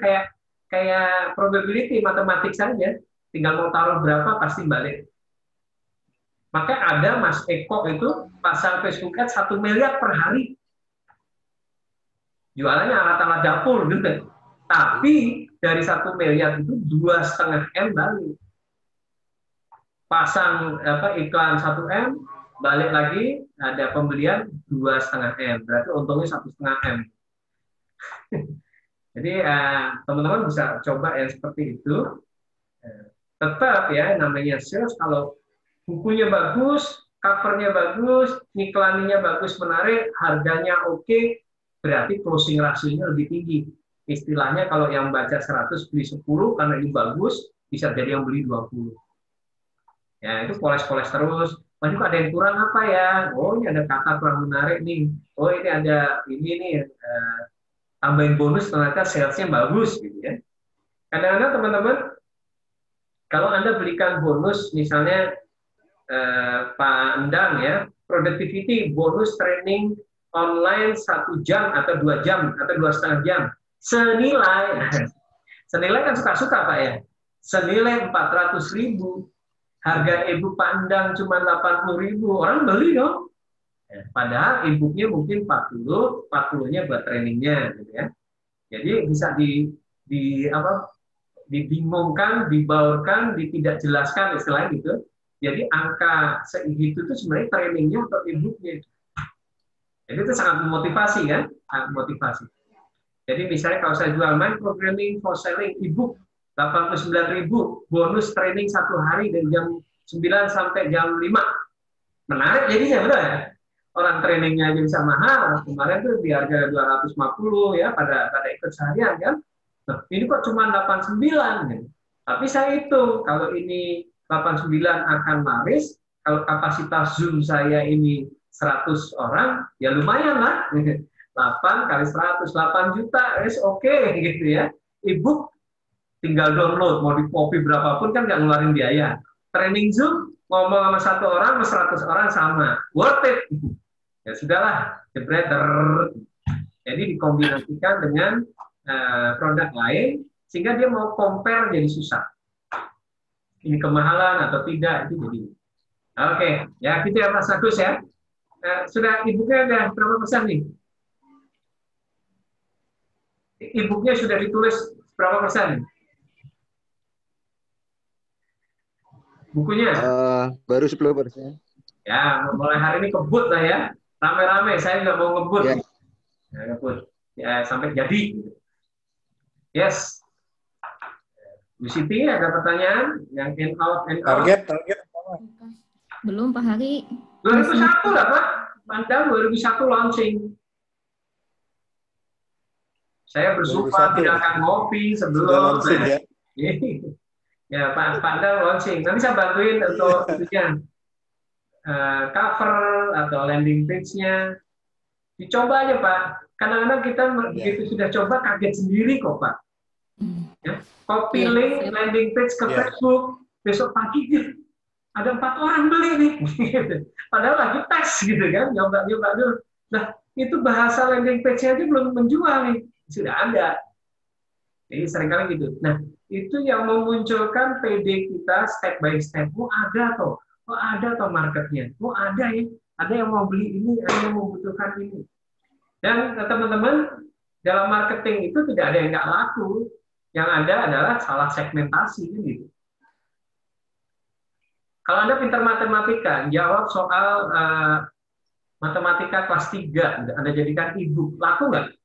kayak probability matematik saja. Tinggal mau taruh berapa pasti balik. Maka ada Mas Eko itu pasang Facebook Ads 1 miliar per hari. Jualannya alat-alat dapur gitu. Tapi dari 1 miliar itu 2,5 M balik. Pasang iklan 1 M, balik lagi ada pembelian 2,5 M, berarti untungnya 1,5 M. Jadi teman-teman bisa coba yang seperti itu. Tetap ya namanya sales, kalau bukunya bagus, covernya bagus, iklannya bagus, menarik, harganya oke, berarti closing ratio-nya lebih tinggi. Istilahnya kalau yang baca 100 beli 10 karena ini bagus, bisa jadi yang beli 20. Ya, itu poles-poles terus. Mas juga ada yang kurang apa ya? Oh, ini ada kata kurang menarik nih. Oh, ini ada ini nih, tambahin bonus ternyata salesnya bagus gitu ya. Kadang-kadang teman-teman, kalau Anda berikan bonus, misalnya Pak Endang ya, productivity bonus training online 1 jam atau 2 jam atau 2,5 jam, senilai kan suka-suka Pak ya, senilai 400.000. Harga e-book Pandang cuma 80.000, orang beli dong. Padahal e-booknya mungkin 40-nya buat trainingnya, gitu ya. Jadi bisa dibingungkan, dibaurkan, tidak jelaskan istilahnya gitu. Jadi angka segitu itu sebenarnya trainingnya atau e-booknya. Jadi itu sangat memotivasi kan, sangat motivasi. Jadi misalnya kalau saya jual mind programming for selling e-book 89.000, bonus training 1 hari dari jam 9 sampai jam 5. Menarik jadinya, betul ya? Orang trainingnya aja bisa mahal. Kemarin tuh di harga 250 ya pada ikut seharian kan. Nah, ini kok cuma 89 gitu. Tapi saya hitung kalau ini 89 akan laris, kalau kapasitas Zoom saya ini 100 orang, ya lumayan lah. 8 kali 100, 8 juta, oke gitu ya. E-book tinggal download, mau di copy berapapun kan nggak ngeluarin biaya. Training Zoom, ngomong sama 1 orang, sama 100 orang sama. Worth it. Ya sudahlah, jebreter. Jadi dikombinasikan dengan produk lain, sehingga dia mau compare jadi susah. Ini kemahalan atau tidak, itu jadi. Oke, ya gitu ya Mas Agus ya. Sudah e-booknya ada berapa persen nih? E-booknya sudah ditulis berapa persen? Bukunya? Baru 10%. Ya, mulai hari ini kebut lah ya. Rame-rame, saya nggak mau ngebut. Ya. Ya, ngebut. Ya, sampai jadi. Yes. Bu Siti, ada pertanyaan? Yang in out, in out? Target. Belum, Pak Hari. 2001 lah, Pak. Pandang 2001 launching. Saya bersumpah tidak akan ngopi sebelum. Ya. Ya, Pak Dal launching. Nanti saya bantuin untuk cover atau landing page-nya. Dicoba aja, Pak. Kadang-kadang kita begitu sudah coba kaget sendiri kok, Pak. Ya, copy link landing page ke Facebook, besok pagi ada 4 orang beli nih. Padahal lagi tes gitu kan, nyoba dulu. Nah, itu bahasa landing page-nya aja belum menjual nih. Sudah ada. Jadi seringkali gitu. Nah, itu yang memunculkan PD kita step by step. Oh ada toh, marketnya. Oh ada ya, ada yang mau beli ini, ada yang membutuhkan ini. Dan teman-teman, dalam marketing itu tidak ada yang nggak laku. Yang ada adalah salah segmentasi gitu. Kalau Anda pintar matematika, jawab soal matematika kelas 3, Anda jadikan e-book, laku nggak?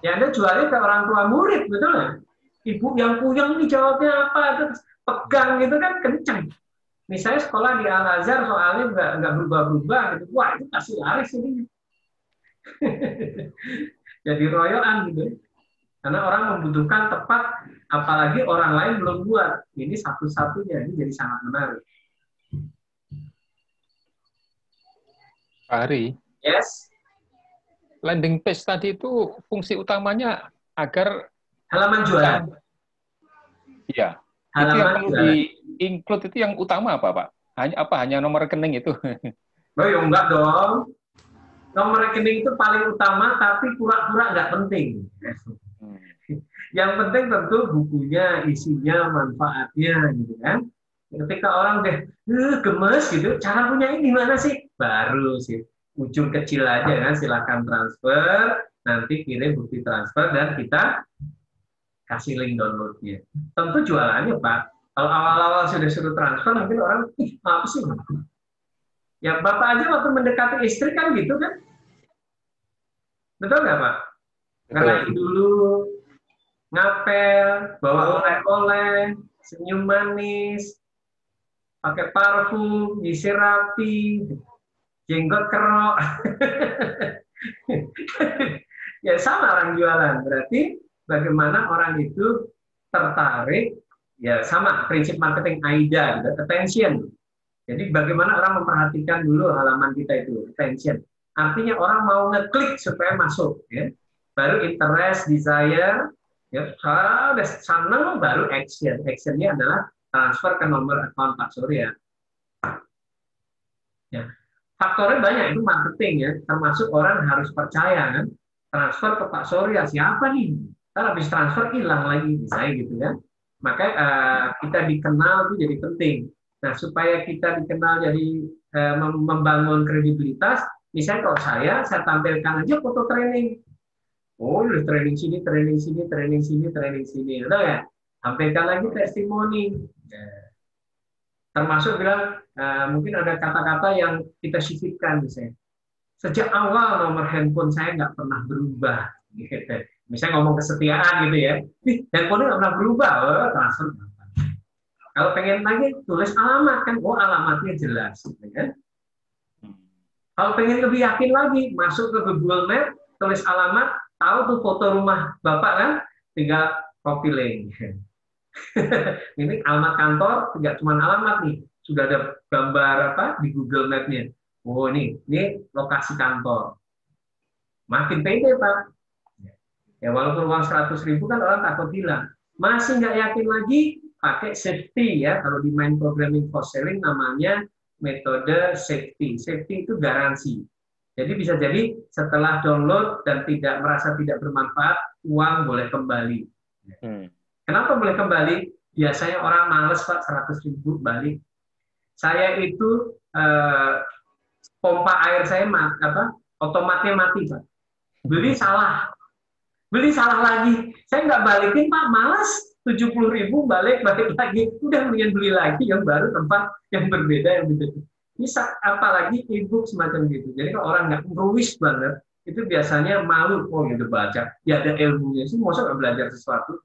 Ya Anda jualnya ke orang tua murid, betul nggak? Ibu yang puyeng nih jawabnya apa? Terus pegang gitu kan kencang. Misalnya sekolah di Al-Azhar soalnya nggak berubah-berubah gitu. Wah itu pasti laris ini. Jadi royoan gitu. Karena orang membutuhkan tepat, apalagi orang lain belum buat. Ini satu-satunya, ini jadi sangat menarik. Pak Hari. Yes. Landing page tadi itu fungsi utamanya agar halaman jualan. Iya. Halaman include itu yang utama apa, Pak? Hanya nomor rekening itu? Oh ya enggak dong. Nomor rekening itu paling utama, tapi pura-pura nggak penting. Yang penting tentu bukunya, isinya, manfaatnya, gitu kan. Ketika orang udah gemes gitu, cara punya ini gimana sih? Baru sih, ujung kecil aja kan, silakan transfer, nanti kirim bukti transfer dan kita kasih link downloadnya. Tentu jualannya Pak. Kalau awal-awal sudah suruh transfer, mungkin orang, apa sih? Ya Bapak aja waktu mendekati istri kan gitu kan? Betul nggak Pak? Ngarahin dulu, ngapel, bawa oleh-oleh, senyum manis, pakai parfum, nyisir rapi, jenggot kerok. Ya sama orang jualan. Berarti bagaimana orang itu tertarik, ya sama prinsip marketing AIDA, gitu, attention. Jadi bagaimana orang memperhatikan dulu halaman kita itu, attention. Artinya orang mau ngeklik supaya masuk, ya. Baru interest, desire, ya, udah senang, baru action. Actionnya adalah transfer ke nomor account Pak Surya. Ya. Faktornya banyak, itu marketing ya, termasuk orang harus percaya kan, transfer ke Pak Surya, siapa nih? Ntar habis transfer hilang lagi, misalnya gitu kan. Maka kita dikenal itu jadi penting. Nah, supaya kita dikenal jadi membangun kredibilitas, misalnya kalau saya tampilkan aja foto training. Oh, udah training sini, training sini, training sini, training sini. Udah ya? Tampilkan lagi testimoni. Termasuk bilang, mungkin ada kata-kata yang kita sisipkan misalnya. Sejak awal nomor handphone saya nggak pernah berubah. Gitu. Misalnya ngomong kesetiaan gitu ya. Handphone nggak pernah berubah. Oh, transfer. Kalau pengen lagi, tulis alamat kan. Oh, alamatnya jelas. Gitu kan? Kalau pengen lebih yakin lagi, masuk ke Google Map, tulis alamat, tahu tuh foto rumah Bapak kan, tinggal copy link. Ini alamat kantor, tidak cuma alamat nih, sudah ada gambar apa di Google Map-nya. Oh ini lokasi kantor. Makin pede Pak. Ya walaupun uang 100.000 kan orang takut hilang. Masih nggak yakin lagi, pakai safety ya. Kalau di main programming for selling namanya metode safety. Safety itu garansi. Jadi bisa jadi setelah download dan tidak merasa tidak bermanfaat, uang boleh kembali. Kenapa boleh kembali? Biasanya orang males Pak, 100.000 balik. Saya itu pompa air saya otomatnya mati Pak. Beli salah lagi. Saya nggak balikin Pak, malas. 70.000 balik lagi. Udah mendingan beli lagi yang baru, tempat yang berbeda, yang beda. Bisa apalagi e-book semacam gitu. Jadi kalau orang nggak ruwis banget, itu biasanya malu. Oh gitu baca, ya ada ilmunya sih, masa nggak belajar sesuatu.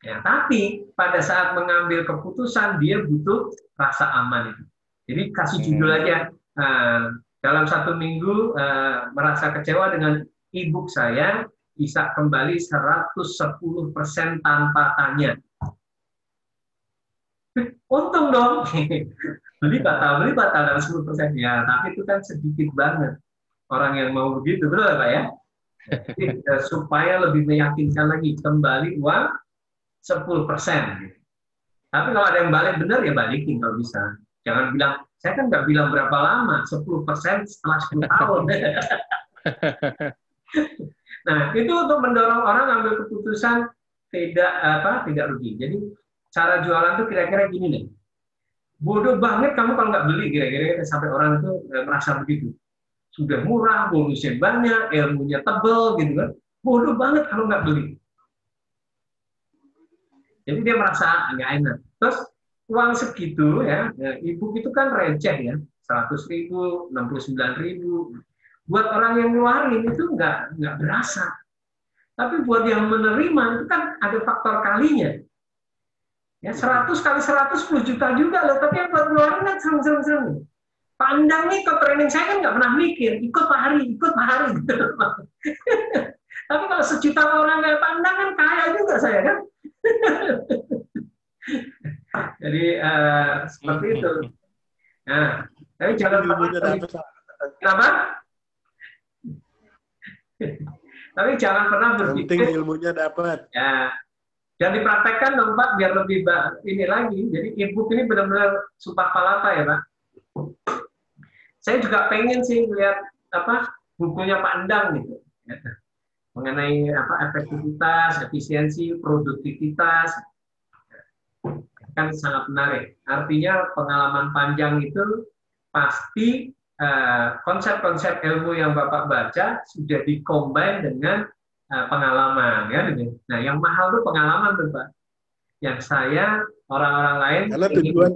Ya, tapi pada saat mengambil keputusan dia butuh rasa aman itu. Jadi kasih judul aja. Dalam 1 minggu merasa kecewa dengan e-book saya, bisa kembali 110% tanpa tanya. Untung dong. beli batal dalam 10%. Ya, tapi itu kan sedikit banget orang yang mau begitu, betul Pak ya? Jadi, supaya lebih meyakinkan lagi, kembali uang 10%. Tapi kalau ada yang balik benar ya balikin kalau bisa. Jangan bilang, saya kan nggak bilang berapa lama, 10% setelah 10 tahun. Nah, itu untuk mendorong orang ambil keputusan tidak rugi. Jadi cara jualan tuh kira-kira gini nih. Bodoh banget kamu kalau nggak beli, kira-kira sampai orang itu merasa begitu. Sudah murah, bonusnya banyak, ilmunya tebel gitu kan. Bodoh banget kalau nggak beli. Jadi dia merasa nggak enak. Terus uang segitu ya, e-book itu kan receh ya, 100.000, 69.000. Buat orang yang ngeluarin itu nggak berasa. Tapi buat yang menerima itu kan ada faktor kalinya. Ya 100 kali 100 10 juta juga loh. Tapi yang buat ngeluarin kan serem. Pandang nih ke training saya kan nggak pernah mikir, ikut Pak Hari. Gitu. Tapi kalau sejuta orang kayak Pandang kan kaya juga saya kan. Jadi seperti itu. Nah, tapi jangan kenapa? Tapi jangan pernah berpikir penting ilmunya dapat. Ya, Dan dipraktekkan dong Pak, biar lebih ini lagi. Jadi e-book ini benar-benar sumpah palapa ya Pak. Saya juga pengen sih lihat bukunya Pak Endang gitu. Mengenai efektivitas, efisiensi, produktivitas. Kan sangat menarik. Artinya pengalaman panjang itu pasti konsep-konsep ilmu yang Bapak baca sudah dikombin dengan pengalaman, ya. Nah, yang mahal tuh pengalaman tuh Pak. Yang saya orang-orang lain. Karena tujuan,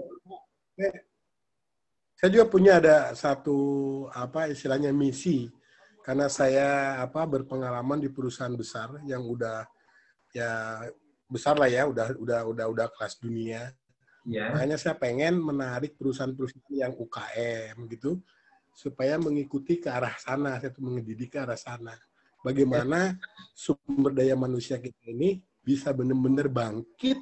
saya juga punya ada satu istilahnya misi. Karena saya berpengalaman di perusahaan besar yang udah ya besar lah ya, udah kelas dunia. Yeah. Makanya saya pengen menarik perusahaan-perusahaan yang UKM gitu supaya mengikuti ke arah sana, saya tuh mendidik ke arah sana. Bagaimana sumber daya manusia kita ini bisa benar-benar bangkit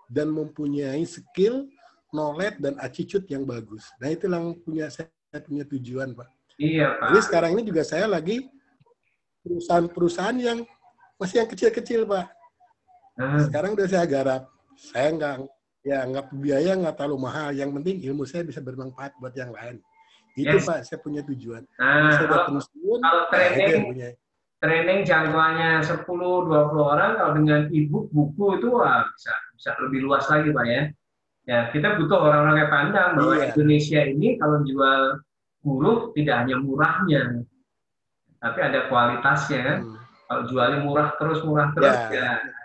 dan mempunyai skill, knowledge dan attitude yang bagus. Nah, itu yang saya punya tujuan, Pak. Iya, Pak. Jadi sekarang ini juga saya lagi perusahaan-perusahaan yang masih yang kecil-kecil, Pak. Sekarang udah saya garap. Saya nggak biaya nggak terlalu mahal. Yang penting ilmu saya bisa bermanfaat buat yang lain. Itu Yes. Pak, saya punya tujuan. Nah, Saya udah pensiun, kalau itu yang punya. training jangkauannya 10-20 orang, kalau dengan e-book, buku itu bisa lebih luas lagi Pak ya. Ya, kita butuh orang-orang yang pandang bahwa Indonesia ini kalau jual guru tidak hanya murahnya, tapi ada kualitasnya kan. Kalau jualnya murah terus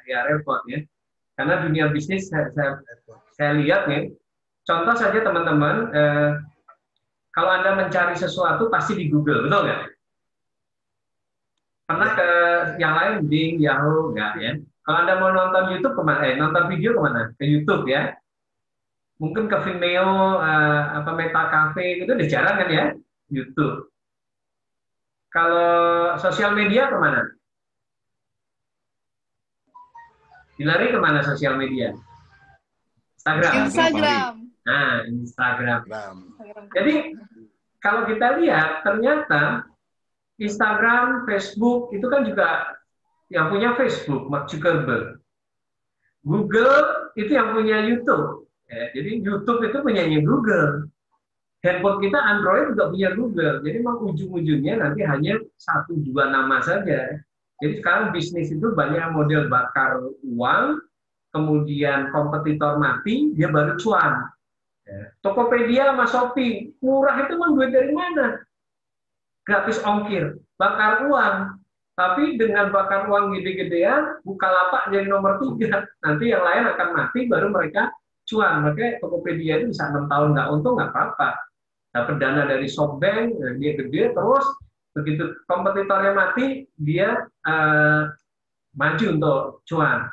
ya repot ya. Karena dunia bisnis saya lihat nih, contoh saja teman-teman, kalau Anda mencari sesuatu pasti di Google, betul nggak? Pernah ke yang lain, Bing, Yahoo, nggak ya? Kalau Anda mau nonton YouTube kemana? Nonton video kemana? Ke YouTube ya. Mungkin ke Vimeo, Meta Cafe itu udah jarang kan ya? YouTube. Kalau sosial media kemana? Dilari kemana sosial media? Instagram. Nah, Instagram. Jadi kalau kita lihat ternyata Instagram, Facebook itu kan juga yang punya Facebook, Mark Zuckerberg. Google itu yang punya YouTube. Ya, jadi YouTube itu punyanya Google. Handphone kita Android juga punya Google. Jadi memang ujung-ujungnya nanti hanya 1-2 nama saja. Jadi sekarang bisnis itu banyak model bakar uang, kemudian kompetitor mati, dia baru cuan. Tokopedia sama Shopee, murah itu memang duit dari mana? Gratis ongkir, bakar uang. Tapi dengan bakar uang gede-gedean, Bukalapak jadi nomor 3. Nanti yang lain akan mati, baru mereka cuan. Makanya Tokopedia itu bisa 6 tahun nggak untung, nggak apa-apa. Dapat dana dari SoftBank, dia gede, terus begitu kompetitornya mati, dia maju untuk cuan.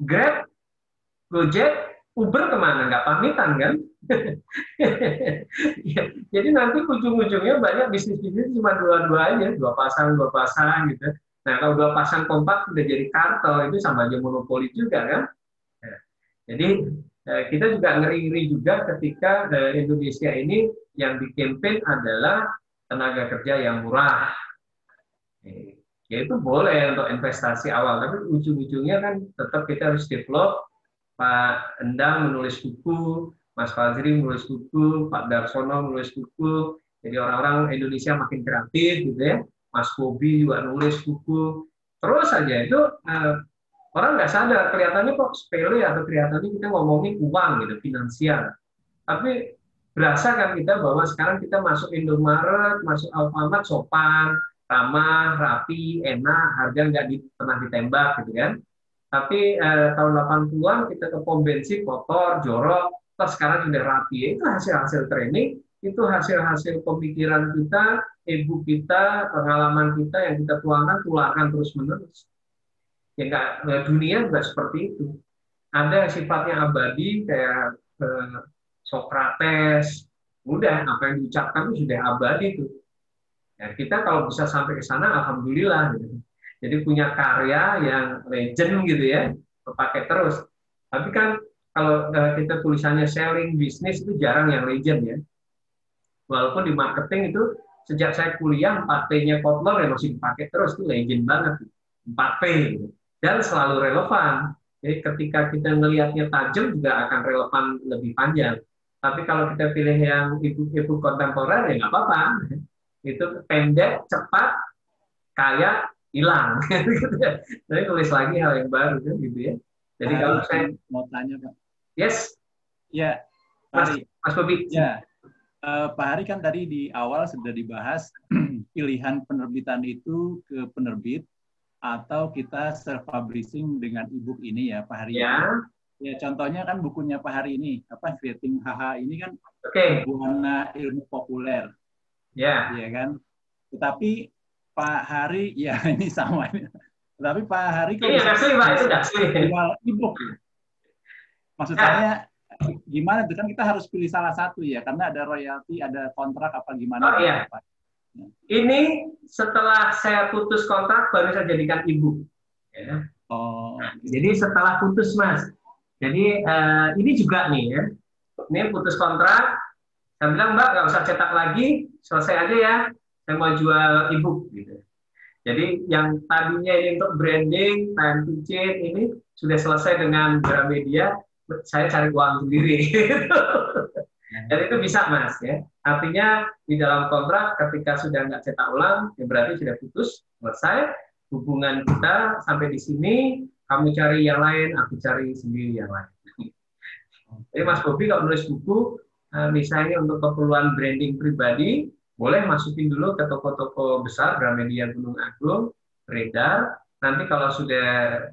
Grab, Gojek, Uber kemana? Nggak pamitan kan? Ya, jadi nanti ujung-ujungnya banyak bisnis-bisnis cuma dua-dua aja, dua pasang gitu. Nah, kalau 2 pasang kompak udah jadi kartel, itu sama aja monopoli juga kan. Nah, jadi kita juga ngeri-ngeri juga ketika Indonesia ini yang di-campaign adalah tenaga kerja yang murah. Ya itu boleh untuk investasi awal, tapi ujung-ujungnya kan tetap kita harus develop. Pak Endang menulis buku, Mas Fazri menulis buku, Pak Darsono menulis buku, jadi orang-orang Indonesia makin kreatif gitu ya. Mas Bobi juga nulis buku. Terus saja itu orang nggak sadar, kelihatannya kok sepele atau kelihatannya kita ngomongin uang gitu, finansial. Tapi berasa kan kita bahwa sekarang kita masuk Indomaret, masuk Alfamart sopan, ramah, rapi, enak, harga nggak pernah ditembak gitu kan. Tapi tahun 80-an kita ke pom bensin kotor, jorok, terus sekarang sudah rapi. Itu hasil-hasil training, itu hasil-hasil pemikiran kita, ego kita, pengalaman kita yang kita tularkan terus-menerus. Ya dunia juga seperti itu. Ada yang sifatnya abadi kayak Sokrates, udah apa yang diucapkan itu sudah abadi tuh. Ya, kita kalau bisa sampai ke sana, alhamdulillah. Gitu. Jadi punya karya yang legend gitu ya, terpakai terus. Tapi kan kalau kita tulisannya selling bisnis itu jarang yang legend ya. Walaupun di marketing itu sejak saya kuliah 4P-nya Kotler yang masih dipakai terus, itu legend banget. 4P gitu. Dan selalu relevan. Jadi ketika kita ngelihatnya tajam juga akan relevan lebih panjang. Tapi kalau kita pilih yang ibu kontemporer ya nggak apa-apa. Itu pendek, cepat, kaya, hilang. Jadi tulis lagi hal yang baru kan gitu ya. Jadi kalau saya mau tanya Pak. Yes. Ya, Pak Hari. Mas Bobi. Ya, Pak Hari kan tadi di awal sudah dibahas pilihan penerbitan itu ke penerbit atau kita self-publishing dengan e-book ini ya Pak Hari. Ya. Ya, contohnya kan bukunya Pak Hari ini, Creating HH ini kan Buana Ilmu Populer. Ya. Iya kan? Tetapi Pak Hari, ya ini sama. Tapi Pak Hari kok ini asli Pak, itu asli. Jual e-book. Maksud saya gimana tuh kan kita harus pilih salah satu ya karena ada royalti, ada kontrak apa gimana? Oh iya. Pak. Ini setelah saya putus kontrak baru saya jadikan e-book. Ya. Oh. Jadi setelah putus Mas. Jadi ini juga nih ya. Ini putus kontrak. Saya bilang Mbak nggak usah cetak lagi, selesai aja ya. Saya mau jual e-book gitu. Jadi yang tadinya ini untuk branding, time to change ini sudah selesai dengan Gramedia. Saya cari uang sendiri. Dan itu bisa Mas ya. Artinya di dalam kontrak ketika sudah nggak cetak ulang, ya berarti sudah putus, selesai hubungan kita sampai di sini. Kamu cari yang lain, aku cari sendiri yang lain. Jadi Mas Bobi kalau nulis buku, misalnya untuk keperluan branding pribadi, boleh masukin dulu ke toko-toko besar, Gramedia Gunung Agung, beredar. Nanti kalau sudah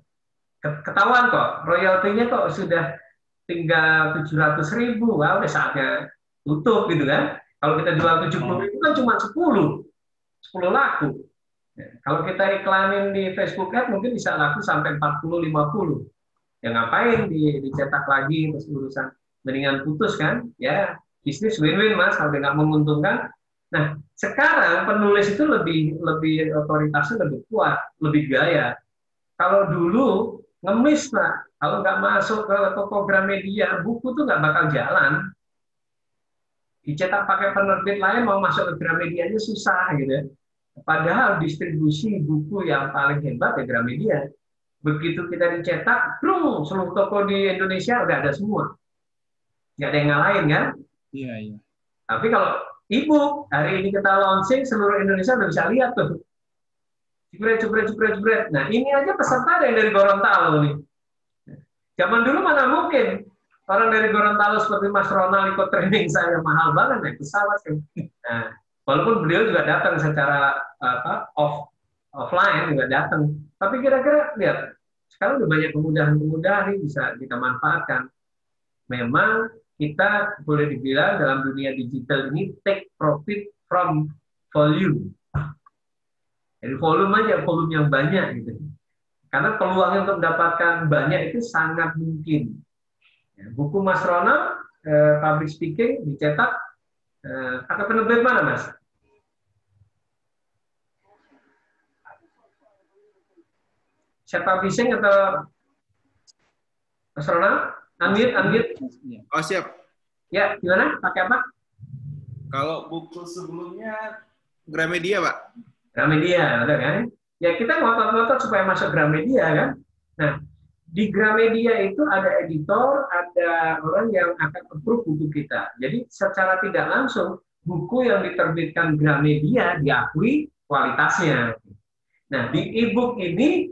ketahuan kok, royaltinya kok sudah tinggal 700.000, wah udah saatnya tutup gitu kan. Kalau kita jual 70.000 kan cuma 10 laku. Ya, kalau kita iklanin di Facebook Ads mungkin bisa laku sampai 40-50. Ya ngapain dicetak lagi terus urusan, mendingan putus kan? Ya bisnis win-win Mas, kalau nggak menguntungkan. Nah sekarang penulis itu lebih otoritasnya lebih kuat, lebih gaya. Kalau dulu ngemis Pak, kalau nggak masuk ke toko Gramedia, buku tuh nggak bakal jalan. Dicetak pakai penerbit lain mau masuk ke Gramedia-nya susah gitu. Padahal distribusi buku yang paling hebat ya Gramedia. Begitu kita dicetak, seluruh toko di Indonesia udah ada semua. Nggak ada yang ngalahin kan? Iya, iya. Tapi kalau e-book, hari ini kita launching, seluruh Indonesia udah bisa lihat tuh. Jebret. Nah ini aja peserta ada yang dari Gorontalo nih. Zaman dulu mana mungkin orang dari Gorontalo seperti Mas Ronald ikut training saya, mahal banget naik pesawat kan. Nah, walaupun beliau juga datang secara offline juga datang. Tapi kira-kira lihat, sekarang udah banyak kemudahan-kemudahan bisa kita manfaatkan. Memang kita boleh dibilang dalam dunia digital ini take profit from volume. Jadi volume yang banyak gitu. Karena peluangnya untuk mendapatkan banyak itu sangat mungkin. Ya, buku Mas Ronald, public speaking, dicetak, pakai penerbit mana Mas? Saya publishing atau Mas Ronald? Unmute. Oh siap. Ya, gimana? Pakai apa? Kalau buku sebelumnya Gramedia Pak. Gramedia, ada kan? Ya kita ngotot-ngotot supaya masuk Gramedia kan. Nah, di Gramedia itu ada editor, ada orang yang akan approve buku kita. Jadi secara tidak langsung buku yang diterbitkan Gramedia diakui kualitasnya. Nah, di e-book ini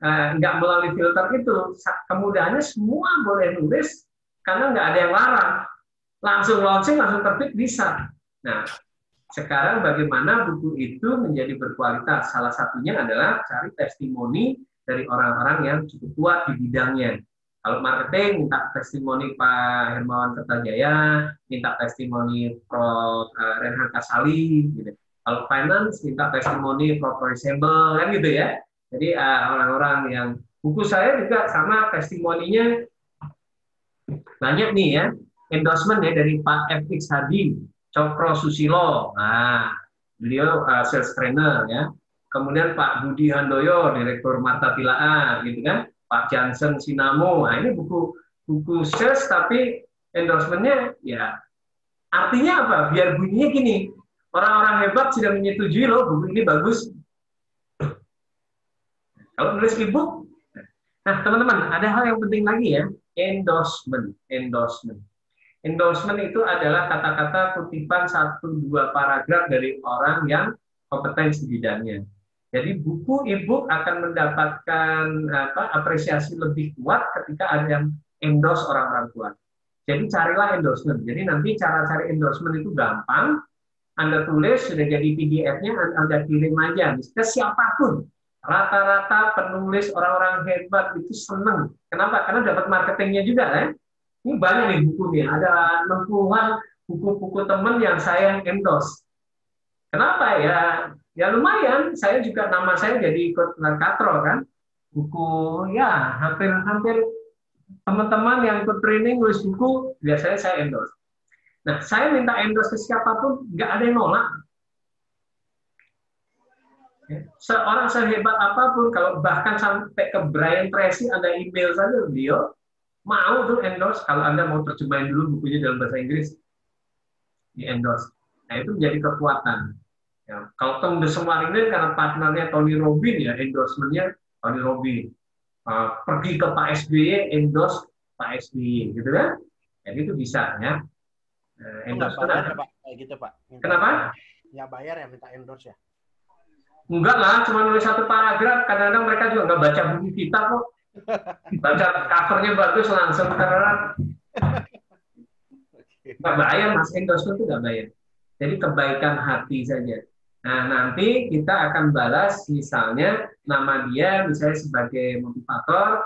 nggak melalui filter itu. Kemudahannya semua boleh nulis karena nggak ada yang larang. Langsung launching, langsung terbit bisa. Nah, sekarang bagaimana buku itu menjadi berkualitas? Salah satunya adalah cari testimoni dari orang-orang yang cukup kuat di bidangnya. Kalau marketing, minta testimoni Pak Hermawan Kertajaya, minta testimoni Prof. Renhan Kasali. Gitu. Kalau finance, minta testimoni Prof. Roysable, kan gitu ya. Jadi orang-orang yang buku saya juga sama testimoninya banyak nih ya. Endorsement ya dari Pak FX Hadi, Cokro Susilo, nah beliau sales trainer ya. Kemudian Pak Budi Handoyo, Direktur Marta Tilaan, gitu kan. Pak Jansen Sinamo, nah ini buku sales tapi endorsementnya ya. Artinya apa? Biar bunyinya gini, orang-orang hebat sudah menyetujui loh buku ini bagus. Kalau nulis e-book, Nah, teman-teman, ada hal yang penting lagi ya, endorsement. Endorsement itu adalah kata-kata kutipan 1-2 paragraf dari orang yang kompeten di bidangnya. Jadi buku e-book akan mendapatkan apresiasi lebih kuat ketika ada yang endorse orang-orang kuat. Jadi carilah endorsement. Jadi nanti cara cari endorsement itu gampang. Anda tulis, sudah jadi PDF-nya, Anda kirim aja ke siapapun. Rata-rata penulis orang-orang hebat itu senang. Kenapa? Karena dapat marketingnya juga, kan? Ini banyak nih bukunya. Ada 60-an buku-buku teman yang saya endorse. Kenapa ya? Ya lumayan. Saya juga nama saya jadi ikut katro kan. Buku ya hampir teman-teman yang ikut training nulis buku biasanya saya endorse. Nah, saya minta endorse ke siapapun, nggak ada yang nolak. Seorang sehebat apapun, kalau bahkan sampai ke Brian Tracy, Anda email saja beliau, mau tuh endorse, kalau Anda mau terjemahin dulu bukunya dalam bahasa Inggris, di endorse. Nah, itu menjadi kekuatan. Ya, kalau Tom De Semaringin karena partnernya Tony Robbins, ya endorsement-nya Tony Robbins. Pergi ke Pak SBY, endorse Pak SBY, gitu kan? Jadi itu bisa, ya. Enggak bayar ya, Pak, kayak gitu, Pak. Kenapa? Nggak bayar ya, minta endorse ya? Enggak lah, cuma nulis 1 paragraf. Kadang-kadang mereka juga nggak baca buku kita kok. Baca covernya bagus langsung terang. Nggak bayar, Mas, endorsement itu nggak bayar. Jadi kebaikan hati saja. Nah, nanti kita akan balas misalnya nama dia misalnya sebagai motivator,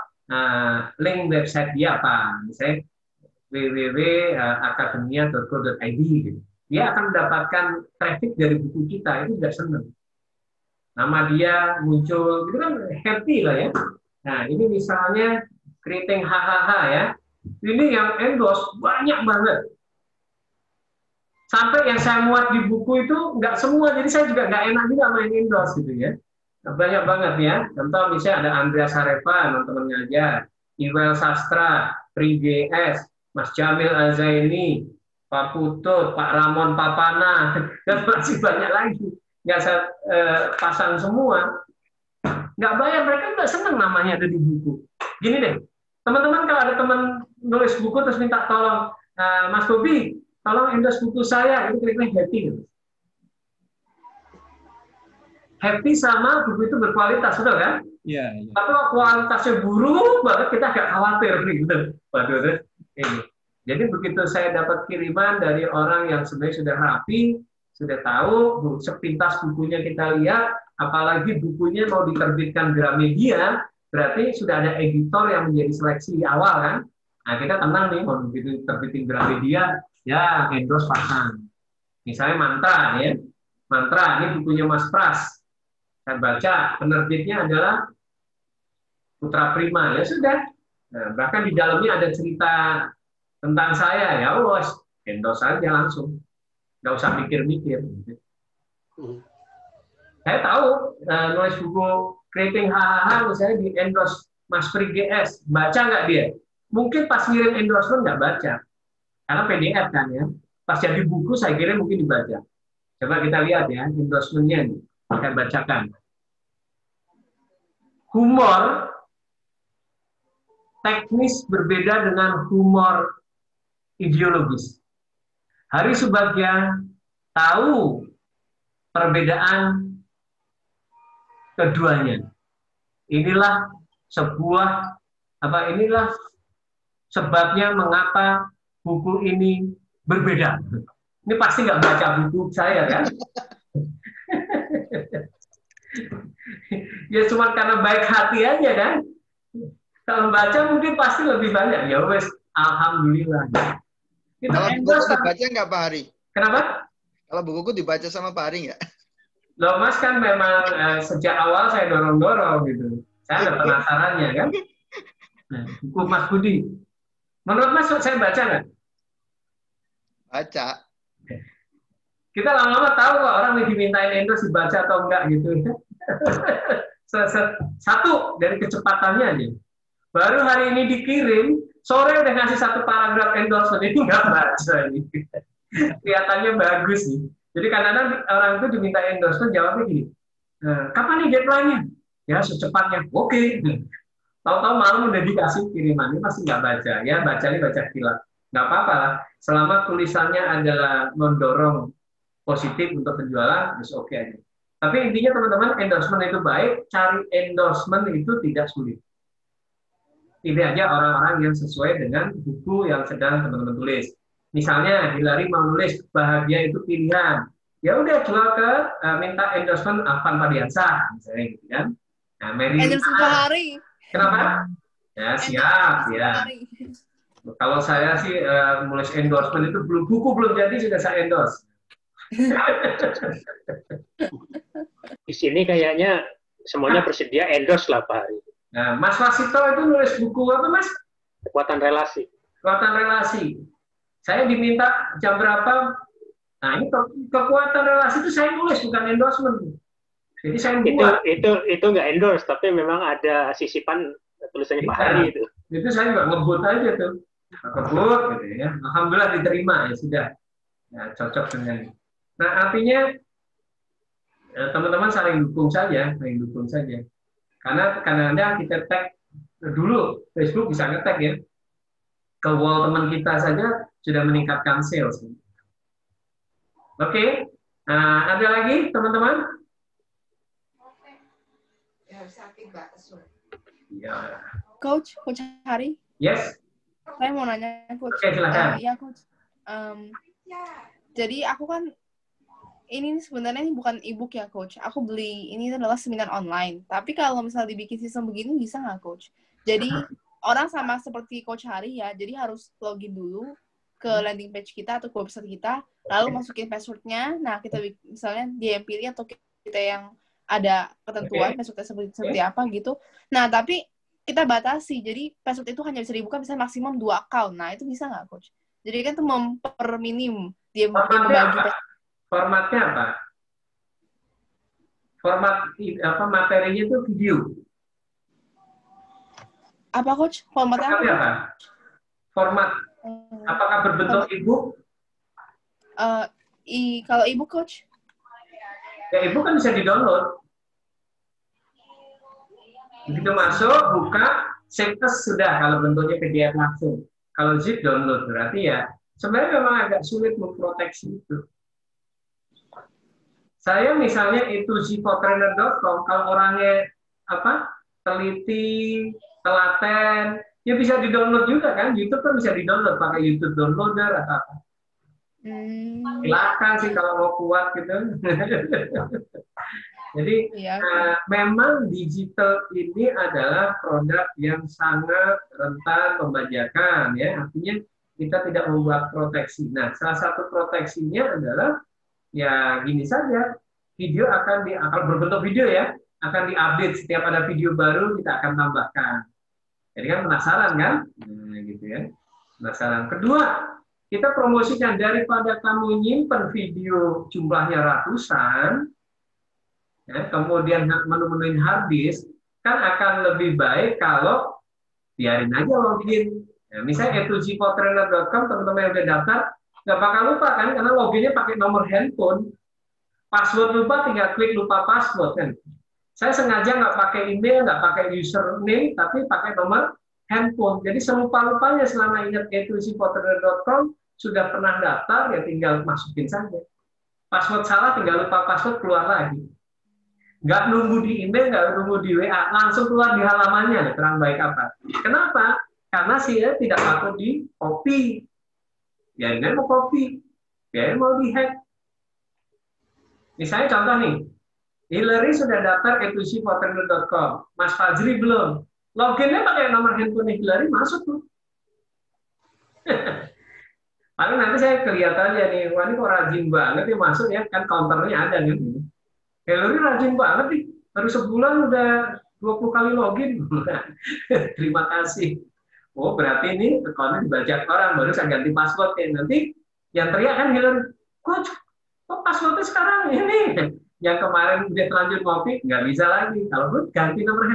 link website dia apa, misalnya www.akademia.co.id gitu. Dia akan mendapatkan traffic dari buku kita, itu juga senang. Nama dia muncul, itu kan happy lah ya. Nah, ini misalnya Keriting hahaha ya. Ini yang endorse banyak banget. Sampai yang saya muat di buku itu nggak semua, jadi saya juga nggak enak juga main endorse gitu ya. Banyak banget ya. Contoh misalnya ada Andreas Harepa, teman-temannya aja, Iwel Sastra, Pri GS, Mas Jamil Azaini, Pak Putut, Pak Ramon Papana, dan masih banyak lagi. Nggak saya pasang semua. Nggak bayar, mereka nggak senang namanya ada di buku. Gini deh, teman-teman kalau ada teman nulis buku terus minta tolong, Mas Bobi, tolong endorse buku saya, itu kira-kira happy. Happy sama buku itu berkualitas, betul kan? Iya. Tapi kalau kualitasnya buruk banget, kita agak khawatir gitu. Waduh, ini. Jadi begitu saya dapat kiriman dari orang yang sebenarnya sudah rapi, sudah tahu, sepintas bukunya kita lihat, apalagi bukunya mau diterbitkan Gramedia, berarti sudah ada editor yang menjadi seleksi awal kan? Nah, kita tenang nih, mau begitu terbitin Gramedia, ya endorse pasang. Misalnya Mantra ya, Mantra ini bukunya Mas Pras. Saya baca penerbitnya adalah Putra Prima, ya sudah. Nah, bahkan di dalamnya ada cerita tentang saya, ya wos, endorse aja langsung, nggak usah mikir-mikir. Saya tahu nulis buku Keriting hahaha misalnya di endorse Mas Pri GS, baca nggak dia? Mungkin pas ngirim endorsement nggak baca, karena PDF kan ya. Pas jadi buku saya kira mungkin dibaca. Coba kita lihat ya endorsement-nya nih. Saya bacakan. Humor teknis berbeda dengan humor ideologis. Hari Subagja tahu perbedaan keduanya. Inilah sebabnya mengapa buku ini berbeda. Ini pasti nggak baca buku saya kan? Ya cuma karena baik hati aja kan. Kalau baca mungkin pasti lebih banyak. Ya wes, alhamdulillah. Itu kalau buku dibaca nggak Pak Hari? Kenapa? Kalau buku dibaca sama Pak Hari nggak? Loh Mas kan memang sejak awal saya dorong-dorong gitu. Saya ada penasarannya kan. Nah, buku Mas Budi. Menurut Mas saya baca nggak? Baca. Kita lama-lama tahu kok orang yang dimintain endorse dibaca atau enggak gitu. Satu dari kecepatannya aja. Baru hari ini dikirim, sore udah ngasih 1 paragraf endorsement, ini nggak baca ini. Kelihatannya bagus nih. Jadi kadang-kadang orang itu diminta endorsement jawabnya gini, kapan nih deadline-nya? Ya secepatnya. Oke. Tahu-tahu malam udah dikasih kiriman, ini masih nggak baca, ya baca kilat. Nggak apa-apa lah, selama tulisannya adalah mendorong positif untuk penjualan, terus oke aja. Tapi intinya teman-teman, endorsement itu baik, cari endorsement itu tidak sulit. Pilih aja orang-orang yang sesuai dengan buku yang sedang teman-teman tulis. Misalnya, Hillary mau nulis bahagia itu pilihan. Ya udah jual ke minta endorsement Afan Padiansa, misalnya gitu kan. Nah, Mary Endorsement Fahari. Kenapa? Ya siap ya. Kalau saya sih nulis endorsement itu buku belum jadi sudah saya endorse. Di sini kayaknya semuanya bersedia endorse lah Pak Hari. Nah, Mas Wasito itu nulis buku apa Mas? Kekuatan relasi. Kekuatan relasi. Saya diminta jam berapa? Nah ini kekuatan relasi itu saya nulis bukan endorsement. Jadi saya buat. Itu nggak endorse, tapi memang ada sisipan tulisannya Pak Hari itu. Itu saya juga ngebut aja tuh. Ngebut gitu ya. Alhamdulillah diterima ya sudah. Ya, cocok dengan. Nah artinya teman-teman saling dukung saja. Karena kadang-kadang kita tag dulu Facebook bisa nge-tag ya. Ke wall teman kita saja sudah meningkatkan sales. Oke. Nah, ada lagi teman-teman? Ya. Coach Hari. Yes. Saya mau nanya, Coach. Oke, silakan. Ya, Coach. Jadi aku kan ini sebenarnya ini bukan e-book ya, Coach. Aku beli ini adalah seminar online. Tapi kalau misalnya dibikin sistem begini bisa nggak, Coach? Jadi orang sama seperti Coach Hari ya. Jadi harus login dulu ke landing page kita atau ke website kita, lalu masukin passwordnya. Nah, kita misalnya dia yang pilih atau kita yang ada ketentuan passwordnya seperti apa gitu. Nah, tapi kita batasi. Jadi password itu hanya bisa dibuka bisa maksimum 2 account. Nah, itu bisa nggak, Coach? Jadi kan itu memperminim dia membagi. Formatnya apa? Format apa materinya itu video. Apa, Coach? Formatnya apa? Format. Apakah berbentuk e-book? Kalau e-book, Coach? Ya, e-book kan bisa di-download. Begitu masuk, buka, save as sudah kalau bentuknya PDF langsung. Kalau zip download berarti ya sebenarnya memang agak sulit memproteksi itu. Saya misalnya itu zipotrainer.com, kalau orangnya teliti, telaten, ya bisa di-download juga kan. YouTube kan bisa di-download pakai YouTube downloader atau apa. Silakan sih kalau mau kuat gitu. Jadi memang digital ini adalah produk yang sangat rentan pembajakan ya. Artinya kita tidak membuat proteksi. Nah, salah satu proteksinya adalah ya gini saja. Video akan berbentuk video ya, akan diupdate setiap ada video baru kita akan tambahkan. Jadi kan penasaran kan? Nah, gitu ya. Penasaran. Kedua, kita promosikan daripada kamu nyimpen video jumlahnya ratusan, ya, kemudian menu-menuin hard disk, kan akan lebih baik kalau biarin aja login. Ya, misalnya zipotrainer.com, teman-teman yang udah daftar, nggak bakal lupa kan, karena loginnya pakai nomor handphone. Password lupa, tinggal klik lupa password kan. Saya sengaja nggak pakai email, nggak pakai username, tapi pakai nomor handphone. Jadi selupa-lupanya selama ingat zipotrainer.com, sudah pernah daftar, ya tinggal masukin saja. Password salah, tinggal lupa password, keluar lagi. Nggak nunggu di email, nggak nunggu di WA, langsung keluar di halamannya, terang baik apa. Kenapa? Karena saya tidak patut di copy. Ya ini mau copy, ya mau di-hack. Misalnya contoh nih, Hillary sudah daftar zipotrainer.com, Mas Fajri belum. Loginnya pakai nomor handphone Hillary, masuk tuh. Paling nanti saya kelihatan aja nih, wah ini kok rajin banget ya masuk ya, kan counternya ada nih. Hillary rajin banget nih, baru sebulan udah 20 kali login. Terima kasih. Oh berarti ini akunnya dibajak orang, baru saya ganti password. Nanti yang teriak kan Hillary, Coach, kok passwordnya sekarang ini? Yang kemarin udah terlanjur ngopi, nggak bisa lagi. Kalau gue ganti nomor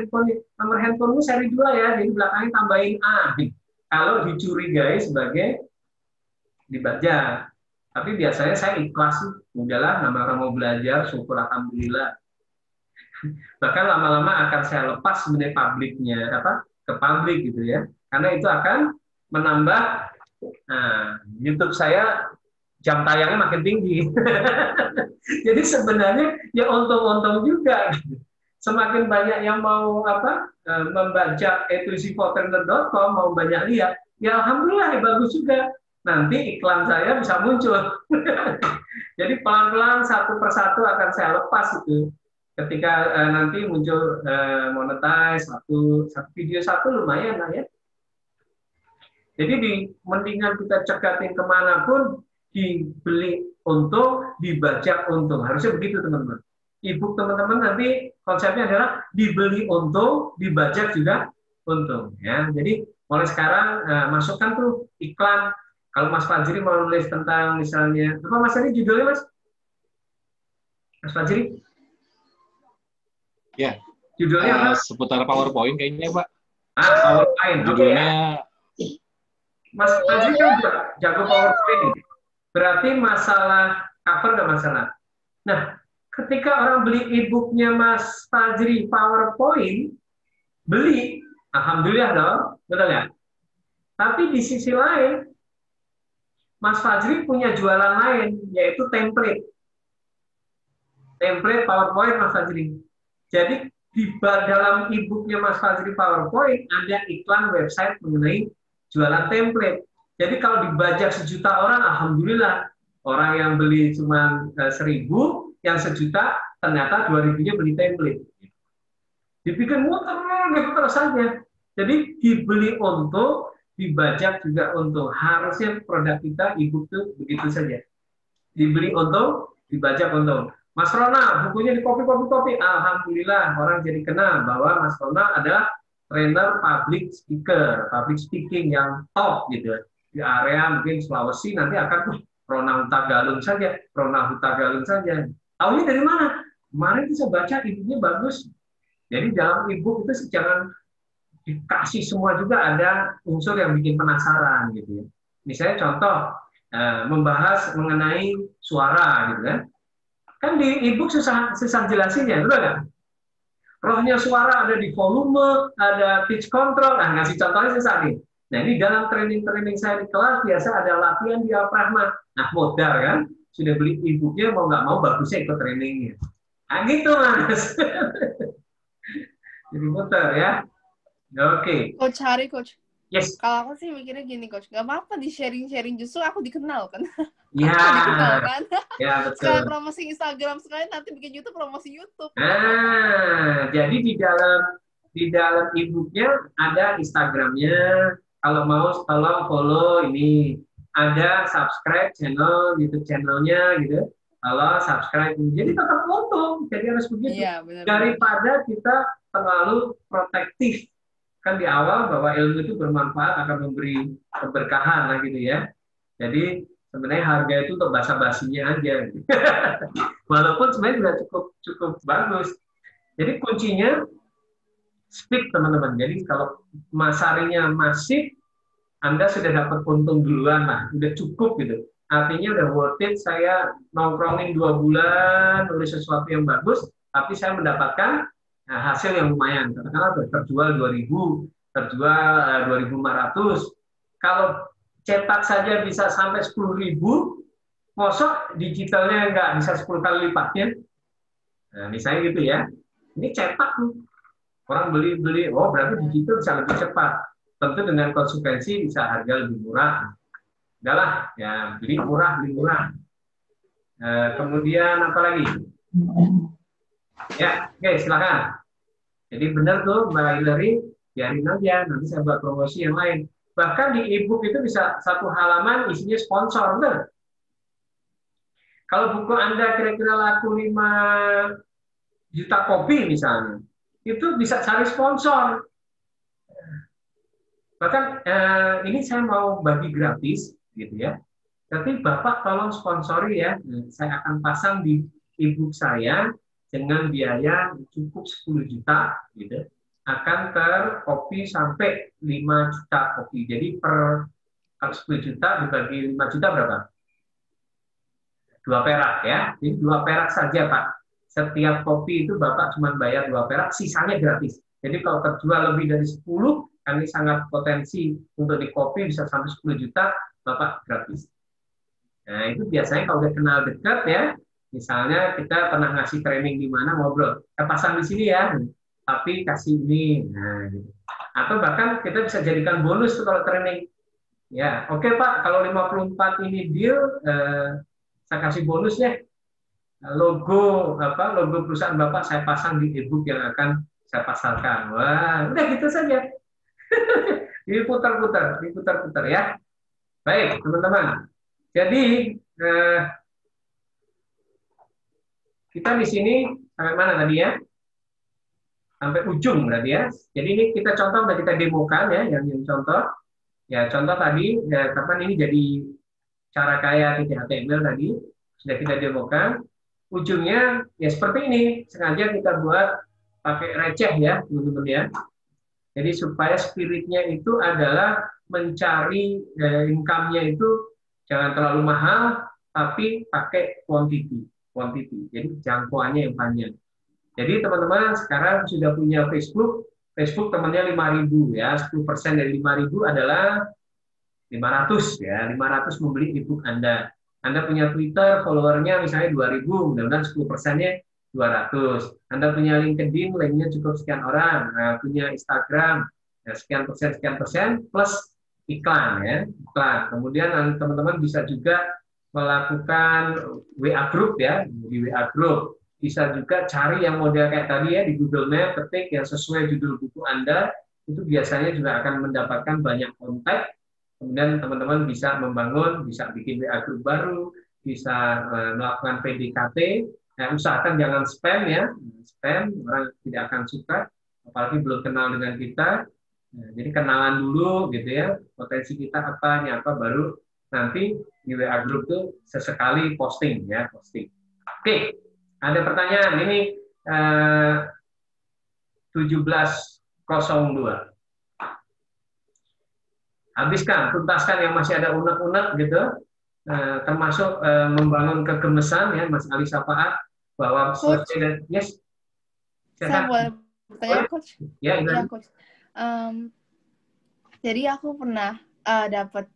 handphonemu seri 2 ya, jadi belakangnya tambahin A. Kalau dicurigai sebagai dibajak. Tapi biasanya saya ikhlas, udahlah nama orang mau belajar, syukur alhamdulillah. Bahkan lama-lama akan saya lepas sebenarnya publiknya, ke publik gitu ya. Karena itu akan menambah YouTube saya jam tayangnya makin tinggi. Jadi sebenarnya ya untung-untung juga. Gitu. Semakin banyak yang mau membaca etusivotrainer.com, mau banyak lihat, ya alhamdulillah ya bagus juga. Nanti iklan saya bisa muncul. Jadi pelan-pelan satu persatu akan saya lepas itu. Ketika nanti muncul monetize satu video lumayan lah ya. Jadi mendingan kita cekatin kemanapun, dibeli untung, dibajak untung. Harusnya begitu teman-teman. E-book teman-teman nanti konsepnya adalah dibeli untung, dibajak juga untung. Ya. Jadi mulai sekarang masukkan tuh iklan. Kalau Mas Fajri mau nulis tentang misalnya, apa Mas tadi judulnya Mas? Mas Fajri? Ya. Judulnya apa? Seputar PowerPoint kayaknya Pak. PowerPoint. Judulnya. Okay, ya. Mas Fajri kan jago PowerPoint. Berarti masalah cover nggak masalah. Nah, ketika orang beli e-booknya Mas Fajri PowerPoint, beli, alhamdulillah dong, betul ya? Tapi di sisi lain, Mas Fajri punya jualan lain, yaitu template. Template PowerPoint Mas Fajri. Jadi di dalam e-booknya Mas Fajri PowerPoint ada iklan website mengenai jualan template. Jadi kalau dibajak 1 juta orang, alhamdulillah. Orang yang beli cuma 1.000, yang 1 juta ternyata 2.000-nya beli template. Dibikin muter gitu terus saja. Jadi dibeli untung, dibajak juga untung. Harusnya produk kita e-book itu begitu saja. Dibeli untung, dibajak untung. Mas Ronald, bukunya di copy. Alhamdulillah, orang jadi kenal bahwa Mas Ronald adalah trainer public speaker, public speaking yang top gitu. Di area mungkin Sulawesi nanti akan Rona Hutagalung saja. Tahunya dari mana? Kemarin saya baca e-booknya bagus. Jadi dalam e-book itu jangan dikasih semua juga ada unsur yang bikin penasaran gitu ya. Misalnya contoh membahas mengenai suara gitu kan. Kan di e-book susah jelasinnya, betul nggak? Rohnya suara ada di volume, ada pitch control. Nah, ngasih contohnya susah nih. Nah, ini dalam training saya di kelas biasa ada latihan diafragma. Nah, modal kan, sudah beli e-booknya mau nggak mau bagusnya ikut trainingnya. Nah, gitu Mas. Jadi muter ya. Oke. Coach Hari, Coach. Yes. Kalau aku sih mikirnya gini, Coach. Gak apa-apa di sharing-sharing, justru aku dikenal kan. Iya. Dikenal kan. Ya, betul. Sekali promosi Instagram, sekali nanti bikin YouTube, promosi YouTube. Jadi di dalam e-booknya ada Instagramnya. Kalau mau tolong follow ini. Ada subscribe channel, YouTube channelnya gitu. Kalau subscribe, jadi tetap untung. Jadi harus begitu. Iya, benar. Daripada kita terlalu protektif. Kan di awal bahwa ilmu itu bermanfaat, akan memberi keberkahan lah gitu ya. Jadi sebenarnya harga itu untuk basa-basinya aja. Walaupun sebenarnya sudah cukup bagus. Jadi kuncinya speed teman-teman. Jadi kalau masarinya masif, Anda sudah dapat untung duluan lah, udah cukup gitu. Artinya udah worth it, saya nongkrongin 2 bulan, nulis sesuatu yang bagus, tapi saya mendapatkan hasil yang lumayan. Katakanlah terjual 2.000, terjual 2.500. Kalau cetak saja bisa sampai 10.000, mosok digitalnya nggak bisa 10 kali lipatnya. Nah, misalnya gitu ya. Ini cetak tuh. Orang beli, oh berarti digital bisa lebih cepat. Tentu dengan konsekuensi bisa harga lebih murah. Udahlah, ya beli murah. Kemudian apa lagi? Ya, oke, silakan. Jadi benar tuh Mbak Hillary, biarin aja, nanti saya buat promosi yang lain. Bahkan di e-book itu bisa 1 halaman isinya sponsor, benar? Kalau buku Anda kira-kira laku 5 juta kopi misalnya, itu bisa cari sponsor. Bahkan ini saya mau bagi gratis, gitu ya. Tapi Bapak tolong sponsori ya, saya akan pasang di e-book saya dengan biaya cukup 10 juta, gitu. Akan terkopi sampai 5 juta kopi. Jadi kalau 10 juta dibagi 5 juta berapa? 2 perak ya. Jadi 2 perak saja Pak. Setiap kopi itu Bapak cuma bayar 2 perak, sisanya gratis. Jadi kalau terjual lebih dari 10, kan ini sangat potensi untuk di copy bisa sampai 10 juta, Bapak gratis. Nah, itu biasanya kalau udah kenal dekat ya, misalnya kita pernah ngasih training di mana ngobrol, pasang di sini ya, tapi kasih ini. Nah, gitu. Atau bahkan kita bisa jadikan bonus tuh kalau training. Ya, oke Pak, kalau 54 ini deal, saya kasih bonus ya. Logo perusahaan Bapak saya pasang di ebook yang akan saya pasarkan. Wah, udah gitu saja. Diputar-putar ya. Baik, teman-teman. Jadi kita di sini sampai mana tadi ya? Sampai ujung berarti ya. Jadi ini kita contoh, udah kita demokan ya, yang contoh. Ya, contoh tadi, ya, kapan ini jadi cara kaya HTML tadi sudah kita demokan. Ujungnya ya seperti ini, sengaja kita buat pakai receh ya, teman-teman ya. Jadi supaya spiritnya itu adalah mencari income-nya itu jangan terlalu mahal, tapi pakai quantity. Jadi jangkauannya yang panjang. Jadi teman-teman sekarang sudah punya Facebook temannya 5.000 ya, 10% dari 5.000 adalah 500 ya, 500 membeli ebook Anda. Anda punya Twitter, followernya misalnya 2.000, mudah-mudahan 10%-nya 200. Anda punya LinkedIn, linknya cukup sekian orang. Nah, punya Instagram, ya, sekian persen, plus iklan ya, iklan. Kemudian teman-teman bisa juga melakukan WA group ya, di WA group. Bisa juga cari yang model kayak tadi ya, di Google Map, ketik yang sesuai judul buku Anda, itu biasanya juga akan mendapatkan banyak kontak. Kemudian teman-teman bisa membangun, bisa bikin WA group baru, bisa melakukan PDKT. Usahakan jangan spam ya, spam orang tidak akan suka, apalagi belum kenal dengan kita. Jadi kenalan dulu gitu ya, potensi kita apa, baru nanti di WA group tuh sesekali posting ya, posting. Oke, ada pertanyaan ini 1702. Habiskan, tuntaskan yang masih ada unek-unek gitu, termasuk membangun kegemesan ya, Mas Ali Safaat, bahwa selesai dan yes. Saya boleh bertanya, Coach? Ya, Coach. Jadi aku pernah dapat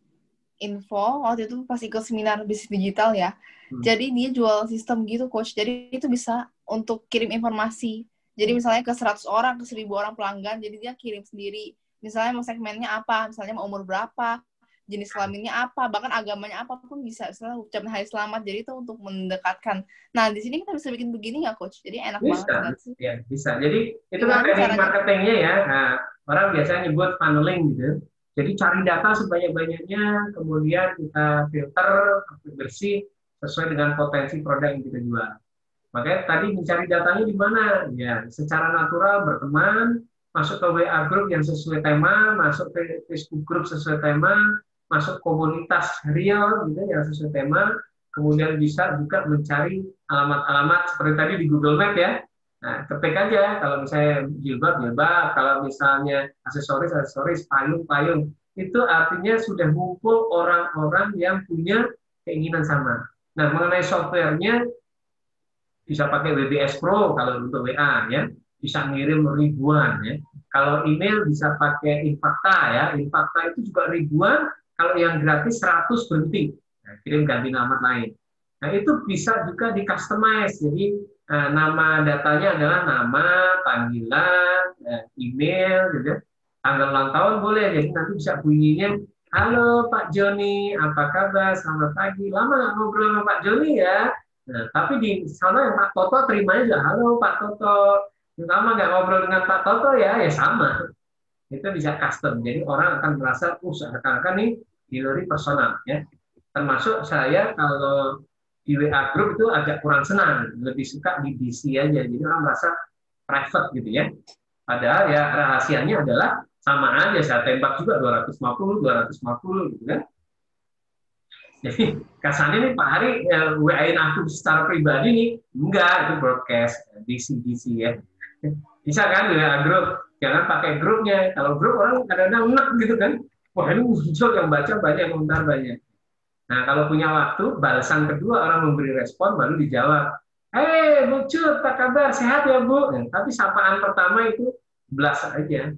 info waktu itu pas ikut seminar bisnis digital ya. Jadi dia jual sistem gitu, Coach. Jadi itu bisa untuk kirim informasi. Jadi misalnya ke 100 orang, ke 1.000 orang pelanggan, jadi dia kirim sendiri. Misalnya mau segmennya apa, misalnya mau umur berapa, jenis kelaminnya apa, bahkan agamanya apapun bisa. Misalnya ucapan hari selamat, jadi itu untuk mendekatkan. Nah, di sini kita bisa bikin begini nggak, Coach? Jadi enak banget sih. Ya, bisa. Jadi itu kan teknik marketingnya ya. Nah, orang biasanya nyebut funneling gitu. Jadi cari data sebanyak-banyaknya, kemudian kita filter, bersih, sesuai dengan potensi produk yang kita jual. Makanya tadi mencari datanya di mana? Ya, secara natural berteman, masuk ke WA group yang sesuai tema, masuk ke Facebook group sesuai tema, masuk komunitas real gitu yang sesuai tema, kemudian bisa juga mencari alamat-alamat seperti tadi di Google Map ya. Nah, ketik aja kalau misalnya jilbab, kalau misalnya aksesoris, payung, itu artinya sudah ngumpul orang-orang yang punya keinginan sama. Nah, mengenai softwarenya bisa pakai WBS Pro kalau untuk WA ya. Bisa ngirim ribuan ya. Kalau email bisa pakai Infakta ya. Infakta itu juga ribuan. Kalau yang gratis 100 berhenti. Nah, kirim ganti nama lain. Nah, itu bisa juga di customize. Jadi nama datanya adalah nama, panggilan, email, gitu. Tanggal ulang tahun boleh. Jadi nanti bisa bunyinya, halo Pak Joni, apa kabar? Selamat pagi. Lama nggak ngobrol sama Pak Joni ya. Nah, tapi di sana yang Pak Toto terimanya juga, halo Pak Toto. Lama nggak ngobrol dengan Pak Toto ya sama. Itu bisa custom. Jadi orang akan merasa, seakan-akan nih delivery personal ya. Termasuk saya kalau di WA group itu agak kurang senang, lebih suka di DC aja. Jadi orang merasa private gitu ya. Padahal ya rahasianya adalah sama aja, saya tembak juga 250 gitu kan. Jadi kasarnya nih Pak Hari WA-in aku secara pribadi nih, enggak, itu broadcast DC ya. Bisa kan WA grup, jangan pakai grupnya. Kalau grup orang kadang-kadang enak gitu kan, wah ini muncul yang baca banyak, komentar banyak. Nah kalau punya waktu, balasan kedua orang memberi respon baru dijawab. Hei Bu Cut, apa kabar? Sehat ya Bu? Tapi sapaan pertama itu belas aja.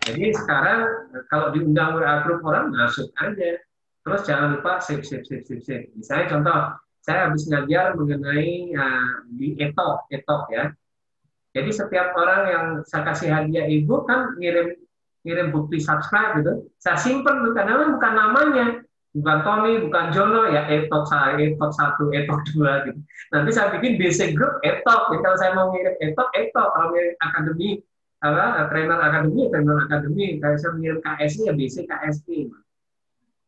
Jadi sekarang kalau diundang WA grup orang masuk aja. Terus jangan lupa save. Misalnya contoh, saya habis ngajar mengenai di etok ya. Jadi setiap orang yang saya kasih hadiah ibu kan ngirim bukti subscribe gitu. Saya simpen tuh karena bukan namanya, bukan Tony, bukan Jono ya, etok 1, etok 2 gitu. Nanti saya bikin BC Group etok. Jadi kalau saya mau ngirim etok. Kalau ngirim akademi trainer akademi, kalau saya mengirim KSI ya BC KSI.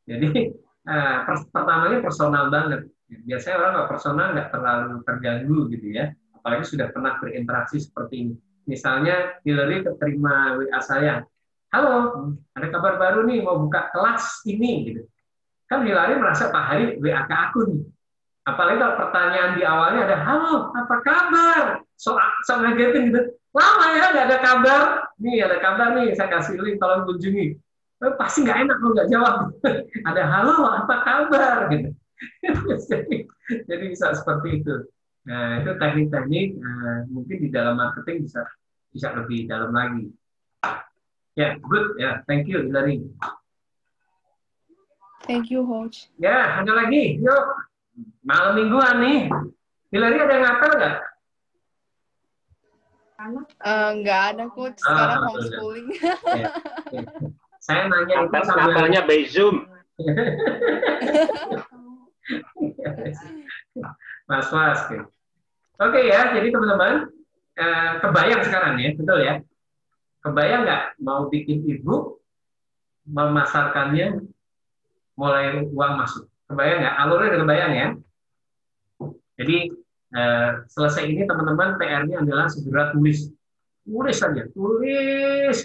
Jadi pertamanya personal banget. Biasanya orang nggak personal nggak terlalu terganggu gitu ya. Apalagi sudah pernah berinteraksi seperti ini. Misalnya Hillary keterima WA saya, halo, ada kabar baru nih mau buka kelas ini gitu. Kan Hillary merasa Pak Hari WA ke aku nih. Apalagi kalau pertanyaan di awalnya ada, halo, apa kabar? So ngagetin gitu. Lama ya nggak ada kabar. Nih ada kabar nih, saya kasih link, tolong kunjungi. Pasti nggak enak kalau nggak jawab. Ada halo, apa kabar? Gitu. jadi bisa seperti itu. Nah, itu teknik-teknik mungkin di dalam marketing bisa lebih dalam lagi. Ya, good. Ya, thank you, Hillary. Thank you, Coach. Ya, ada lagi. Yuk, malam mingguan nih. Hillary ada yang ngapel nggak? Nggak ada, Coach. Sekarang homeschooling. Ya. Saya nanya itu ngapelnya by Zoom. Mas. Oke ya, jadi teman-teman kebayang sekarang ya, betul ya? Kebayang nggak mau bikin ebook, memasarkannya, mulai uang masuk? Kebayang nggak? Alurnya udah kebayang ya? Jadi selesai ini teman-teman PR-nya adalah segera tulis saja, tulis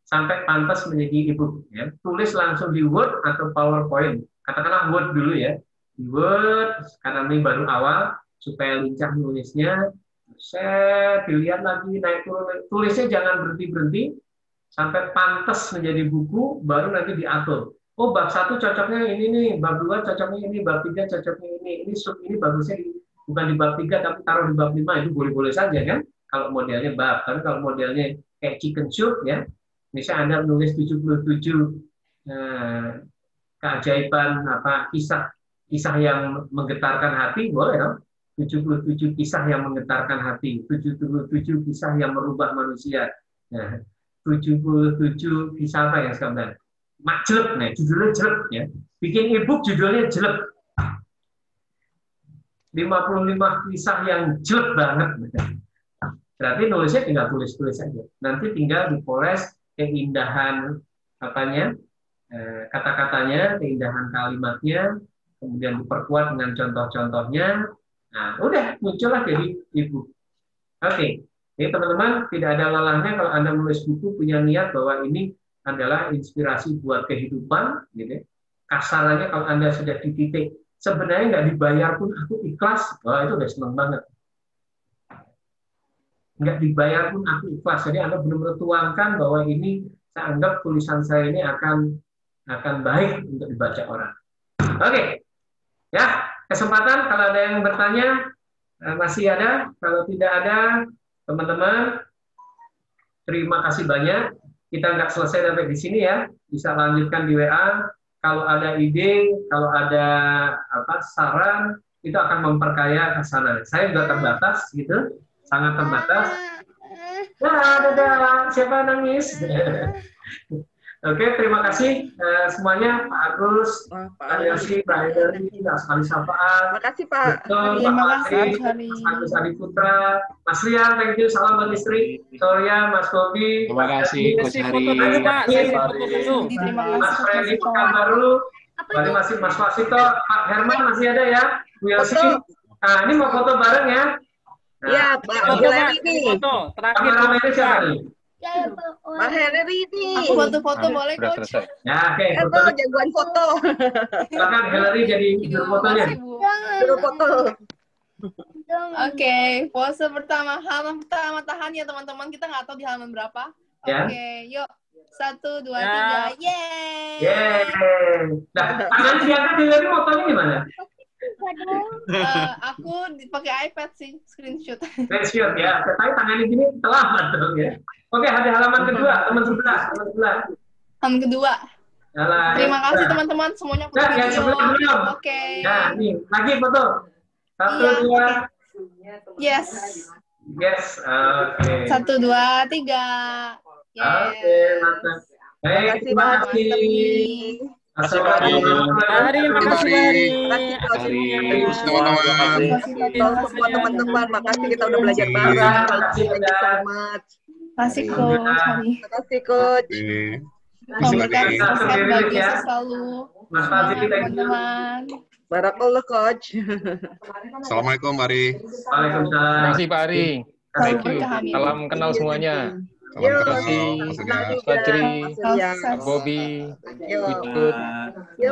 sampai pantas menjadi ebook. Ya. Tulis langsung di Word atau PowerPoint. Katakanlah Word dulu ya. Di Word, karena ini baru awal, supaya lincah nulisnya. Dilihat lagi, naik turun. Tulisnya jangan berhenti-berhenti, sampai pantas menjadi buku, baru nanti diatur. Oh, bab 1 cocoknya ini nih, bab 2 cocoknya ini, bab 3 cocoknya ini sub ini bagusnya bukan di bab 3, tapi taruh di bab 5, itu boleh-boleh saja kan? Kalau modelnya bab. Tapi kalau modelnya kayak chicken soup, ya, misalnya Anda menulis 77 keajaiban kisah yang menggetarkan hati, boleh dong. 77 kisah yang menggetarkan hati, 77 kisah yang merubah manusia. Nah, 77 kisah apa yang sekarang? Jelek, nah judulnya jelek ya. Bikin ebook judulnya jelek. 55 kisah yang jelek banget. Berarti nulisnya tinggal tulis-tulis saja. Nanti tinggal dipoles keindahan kata-katanya, keindahan kalimatnya, kemudian diperkuat dengan contoh-contohnya. Nah, udah muncullah jadi ebook. Oke. Jadi teman-teman, tidak ada lalahnya kalau Anda menulis buku punya niat bahwa ini adalah inspirasi buat kehidupan, gitu. Kasarannya kalau Anda sudah di titik sebenarnya nggak dibayar pun aku ikhlas, wah itu udah seneng banget. Nggak dibayar pun aku ikhlas, jadi Anda benar-benar tuangkan bahwa ini saya anggap tulisan saya ini akan baik untuk dibaca orang. Oke, ya kesempatan kalau ada yang bertanya masih ada, kalau tidak ada teman-teman terima kasih banyak. Kita nggak selesai sampai di sini ya, bisa lanjutkan di WA. Kalau ada ide, kalau ada saran, itu akan memperkaya ke sana. Saya juga terbatas, gitu, sangat terbatas. Dadah, siapa nangis? Oke, terima kasih semuanya, Pak Agus, Pak Yosi, Pak Hillary, Pak Sekali Sapaan. Terima kasih, Pak. Terima kasih, Mas Agus Adi Putra, Mas Rian, thank you, salam buat istri, Sorya, Mas Bobi. Terima kasih, Coach Hari. Mas Freddy Pekanbaru, tadi masih Mas Wasito, Pak Herman masih ada ya, Bu Yosi. Nah, ini mau foto bareng ya. Iya, Pak Hillary ini. Kameramen ini siapa nih? Pak Hillary ini. Aku foto-foto boleh, Coach? Ya, oke. Itu jagoan foto. Silakan Hillary jadi juru fotonya. Juru foto. Oke, pose pertama. Halaman pertama tahan ya, teman-teman. Kita nggak tahu di halaman berapa. Ya. Oke, yuk. 1, 2, 3. Yeay! Yeay! Nah, tangan diangkat Hillary fotonya gimana? Aku pakai iPad sih, screenshot. Screenshot ya. Tapi tangannya gini terlambat dong ya. Oke, ada halaman kedua, teman sebelah. Halaman kedua. Halaman Terima kasih kedua. teman-teman semuanya Nah, yang video. sebelah belum. Oke. Nah, nih, lagi foto. 1, Iya, 2. Yes. Yes, oke. 1, 2, 3. Oke, mantap. Baik, terima kasih. Assalamualaikum. Mari, makasih Mari. Semua teman-teman, makasih kita udah belajar bareng. Thank you so much. Kasih coach Hari. Terima kasih coach. Semoga sehat bahagia selalu. Mas Fadli, thank you. Teman-teman. Barakallah coach. Assalamualaikum Mari. Waalaikumsalam. Terima kasih Pak Ari. Thank you. Salam kenal semuanya. Terima kasih Mas Fajri, Pak Bobby, Widut,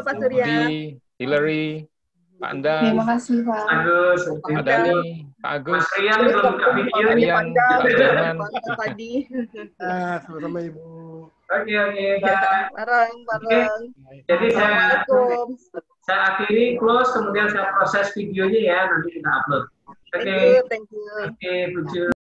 Pak Surya. Budi, Hillary, Pak Anda, Terima kasih Pak. Agus, Pak Dani, Pak Agus, Mas Rian belum buka video. Rian, Pak Jaman. Sama-sama Ibu. Oke. Bareng. Jadi saya akhiri, close, kemudian saya proses videonya ya, nanti kita upload. Oke. Thank you. Oke, Buju.